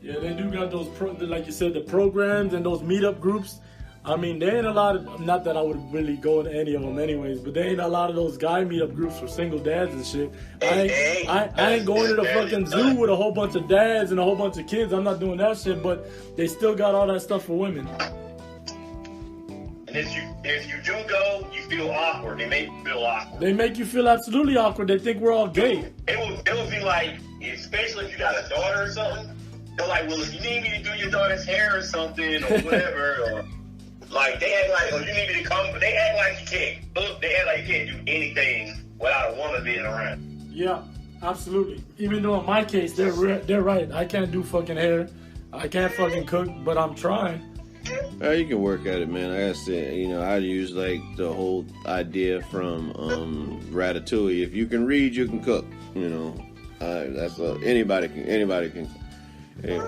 Yeah, they do got those, like you said, the programs and those meetup groups. I mean, there ain't a lot of, not that I would really go into any of them anyways, but there ain't a lot of those guy meetup groups for single dads and shit. I ain't going to the fucking zoo with a whole bunch of dads and a whole bunch of kids. I'm not doing that shit, but they still got all that stuff for women. And if you do go, you feel awkward. They make you feel awkward. They make you feel absolutely awkward. They think we're all gay. It would be like, especially if you got a daughter or something, they're like, well, if you need me to do your daughter's hair or something or whatever, or like they act like, oh, you need me to come. They act like you can't. They act like you can't do anything without a woman being around. Yeah, absolutely. Even though in my case, they're right. I can't do fucking hair. I can't fucking cook, but I'm trying. You can work at it, man. Like I said, I use like the whole idea from Ratatouille. If you can read, you can cook. That's anybody can. It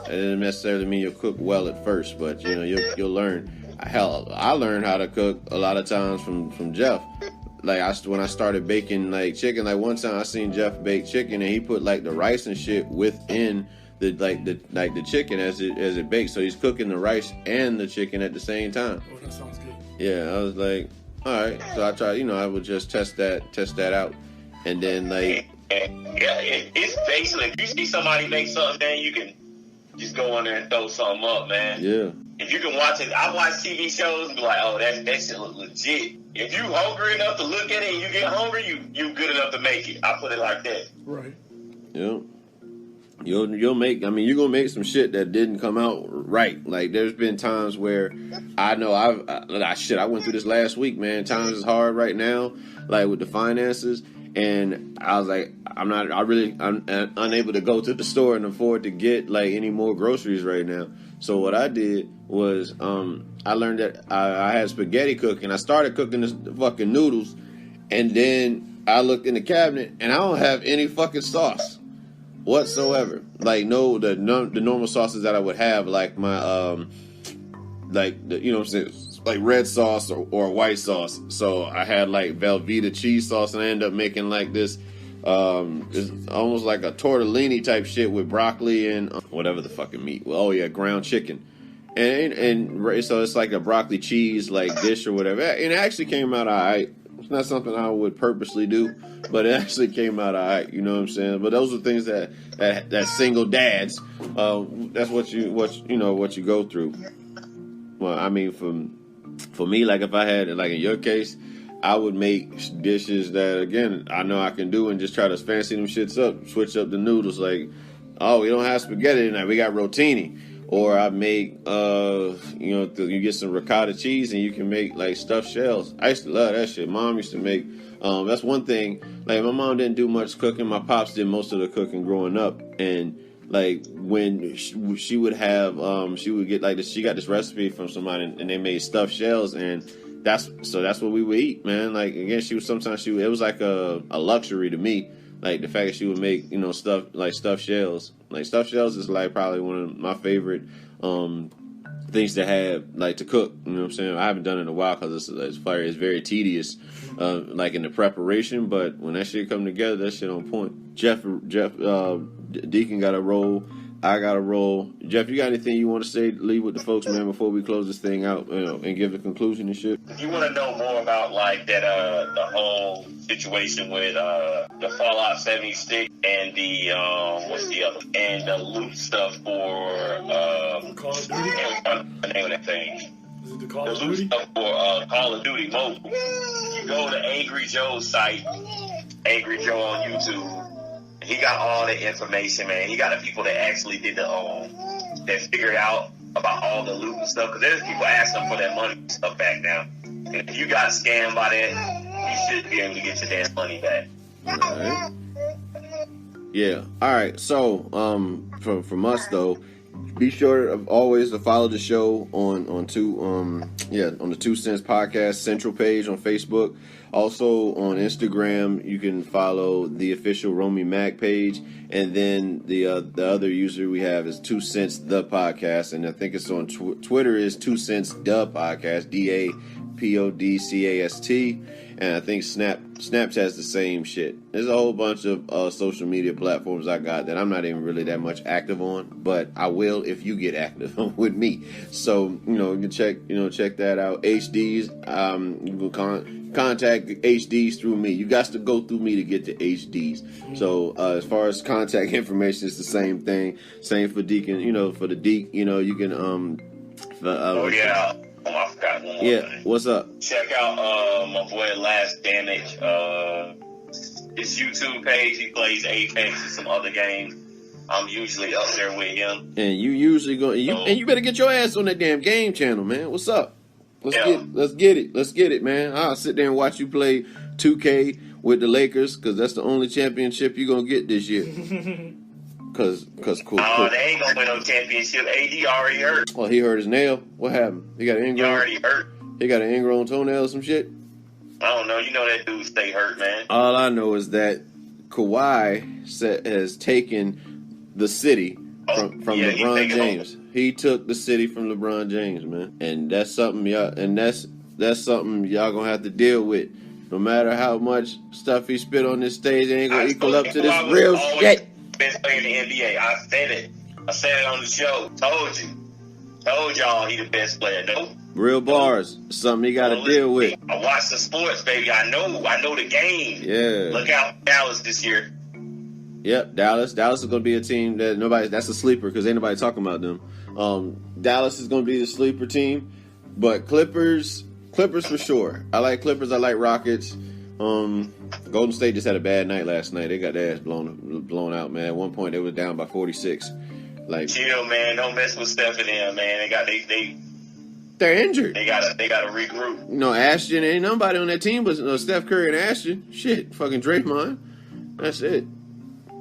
doesn't necessarily mean you'll cook well at first, but you'll learn. Hell, I learned how to cook a lot of times from Jeff. Like when I started baking like chicken, like one time I seen Jeff bake chicken and he put like the rice and shit within the chicken as it bakes. So he's cooking the rice and the chicken at the same time. Oh, that sounds good. Yeah, I was like, all right. So I tried. I would just test that out, and then like. Yeah, it's basically if you see somebody make something, then you can just go in there and throw something up, man. Yeah. If you can watch it, I watch TV shows and be like, oh, that shit look legit. If you hungry enough to look at it and you get hungry, you good enough to make it. I put it like that. Right. Yeah. You'll make. I mean, you're gonna make some shit that didn't come out right. Like there's been times where I know I went through this last week, man. Times is hard right now, like with the finances. And I was like, I'm unable to go to the store and afford to get like any more groceries right now. So what I did was, I learned that I had spaghetti cooking. I started cooking this fucking noodles, and then I looked in the cabinet and I don't have any fucking sauce whatsoever. Like the normal sauces that I would have, like my like the, what I'm saying, like red sauce or white sauce. So I had like Velveeta cheese sauce, and I ended up making like this it's almost like a tortellini type shit with broccoli and whatever the fucking meat. Well, oh yeah, ground chicken. And so it's like a broccoli cheese like dish or whatever. And it actually came out alright. It's not something I would purposely do, but it actually came out alright, you know what I'm saying? But those are things that single dads, that's what you go through. Well, I mean, for me, like if I had, like in your case, I would make dishes that, again, I know I can do and just try to fancy them shits up, switch up the noodles. Like, oh, we don't have spaghetti tonight, we got rotini. Or I make, you get some ricotta cheese and you can make like stuffed shells. I used to love that shit. Mom used to make, that's one thing. Like my mom didn't do much cooking. My pops did most of the cooking growing up. And like when she would have, she would get like this, she got this recipe from somebody and they made stuffed shells, and that's what we would eat, man. Like again, it was like a luxury to me. Like the fact that she would make, stuffed shells. Like stuffed shells is like probably one of my favorite things to have, like to cook. You know what I'm saying? I haven't done it in a while because it's very tedious, like in the preparation. But when that shit come together, that shit on point. Jeff, Deacon got a roll. I got a roll. Jeff, you got anything you want to say, leave with the folks, man, before we close this thing out, and give the conclusion and shit? If you want to know more about like that, the whole situation with the Fallout 70 stick and the what's the other, and the loot stuff for Call of Duty. The name of that thing. Is it the Call of loot Duty? stuff for Call of Duty Mobile. You go to Angry Joe's site, Angry Joe on YouTube. He got all the information, man. He got the people that actually did that figured out about all the loot and stuff. Because there's people asking for their money and stuff back now. And if you got scammed by that, you should be able to get your damn money back. All right. Yeah. All right. So, from us though, be sure always to follow the show on the 2 Cents Podcast Central page on Facebook. Also on Instagram, you can follow the official Romey-Mak page, and then the other user we have is 2 Cents the Podcast, and I think it's on Twitter is 2 Cents the Podcast, DAPODCAST, and I think Snaps has the same shit. There's a whole bunch of social media platforms I got that I'm not even really that much active on, but I will if you get active with me. So you can check that out. HDs, you can contact HDs through me. You got to go through me to get to HDs. So as far as contact information, it's the same thing. Same for Deacon. For the Deek, you can I forgot one more thing. What's up? Check out my boy Last Damage. His YouTube page. He plays Apex and some other games. I'm usually up there with him. And you usually go. And you better get your ass on that damn game channel, man. What's up? Let's get it, man. I'll sit there and watch you play 2K with the Lakers because that's the only championship you're gonna get this year. Cause cool. Oh, they ain't gonna win no championship. AD already hurt. Well, he hurt his nail. What happened? He got an He ingrown. already hurt. He got an ingrown toenail or some shit. I don't know. You know that dude stay hurt, man. All I know is that Kawhi has taken the city from LeBron James. He took the city from LeBron James, man, and that's something that's something y'all gonna have to deal with. No matter how much stuff he spit on this stage, it ain't gonna equal up to this real shit. Best player in the NBA. I said it. I said it on the show. Told y'all he the best player. No. Real bars. Something he got to deal with. I watch the sports, baby. I know the game. Yeah. Look out, Dallas this year. Yep, Dallas. Dallas is going to be a team that that's a sleeper because ain't nobody talking about them. Dallas is going to be the sleeper team, but Clippers for sure. I like Clippers. I like Rockets. Golden State just had a bad night last night. They got their ass blown out, man. At one point, they were down by 46. Like, chill, man. Don't mess with Steph and them, man. They're injured. They gotta regroup. You know, Ashton ain't nobody on that team but Steph Curry and Ashton. Shit, fucking Draymond. That's it.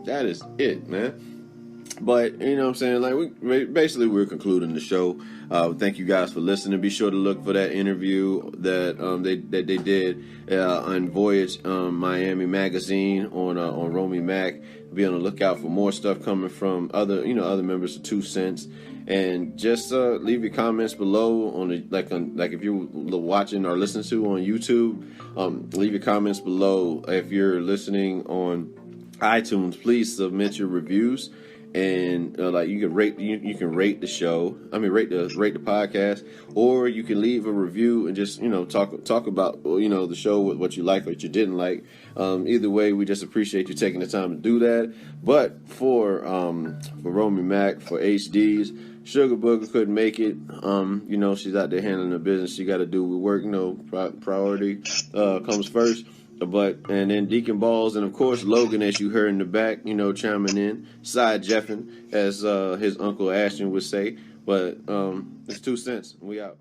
That is it, man. But you know what I'm saying? Like we're concluding the show. Thank you guys for listening. Be sure to look for that interview that they did on Voyage Miami magazine on Romey-Mak. Be on the lookout for more stuff coming from other members of 2 Cents. And just leave your comments below on if you're watching or listening to on YouTube. Leave your comments below. If you're listening on iTunes, please submit your reviews. And you can rate the show. Rate the podcast, or you can leave a review and just talk about the show, what you like, what you didn't like. Either way, we just appreciate you taking the time to do that. But for Romey-Mak, for HD's, Sugar Booger couldn't make it. She's out there handling her business. She got to do with work. Priority comes first. And then Deacon Balls, and of course Logan, as you heard in the back, chiming in, side jeffing, as his uncle Ashton would say. But it's 2 Cents. We out.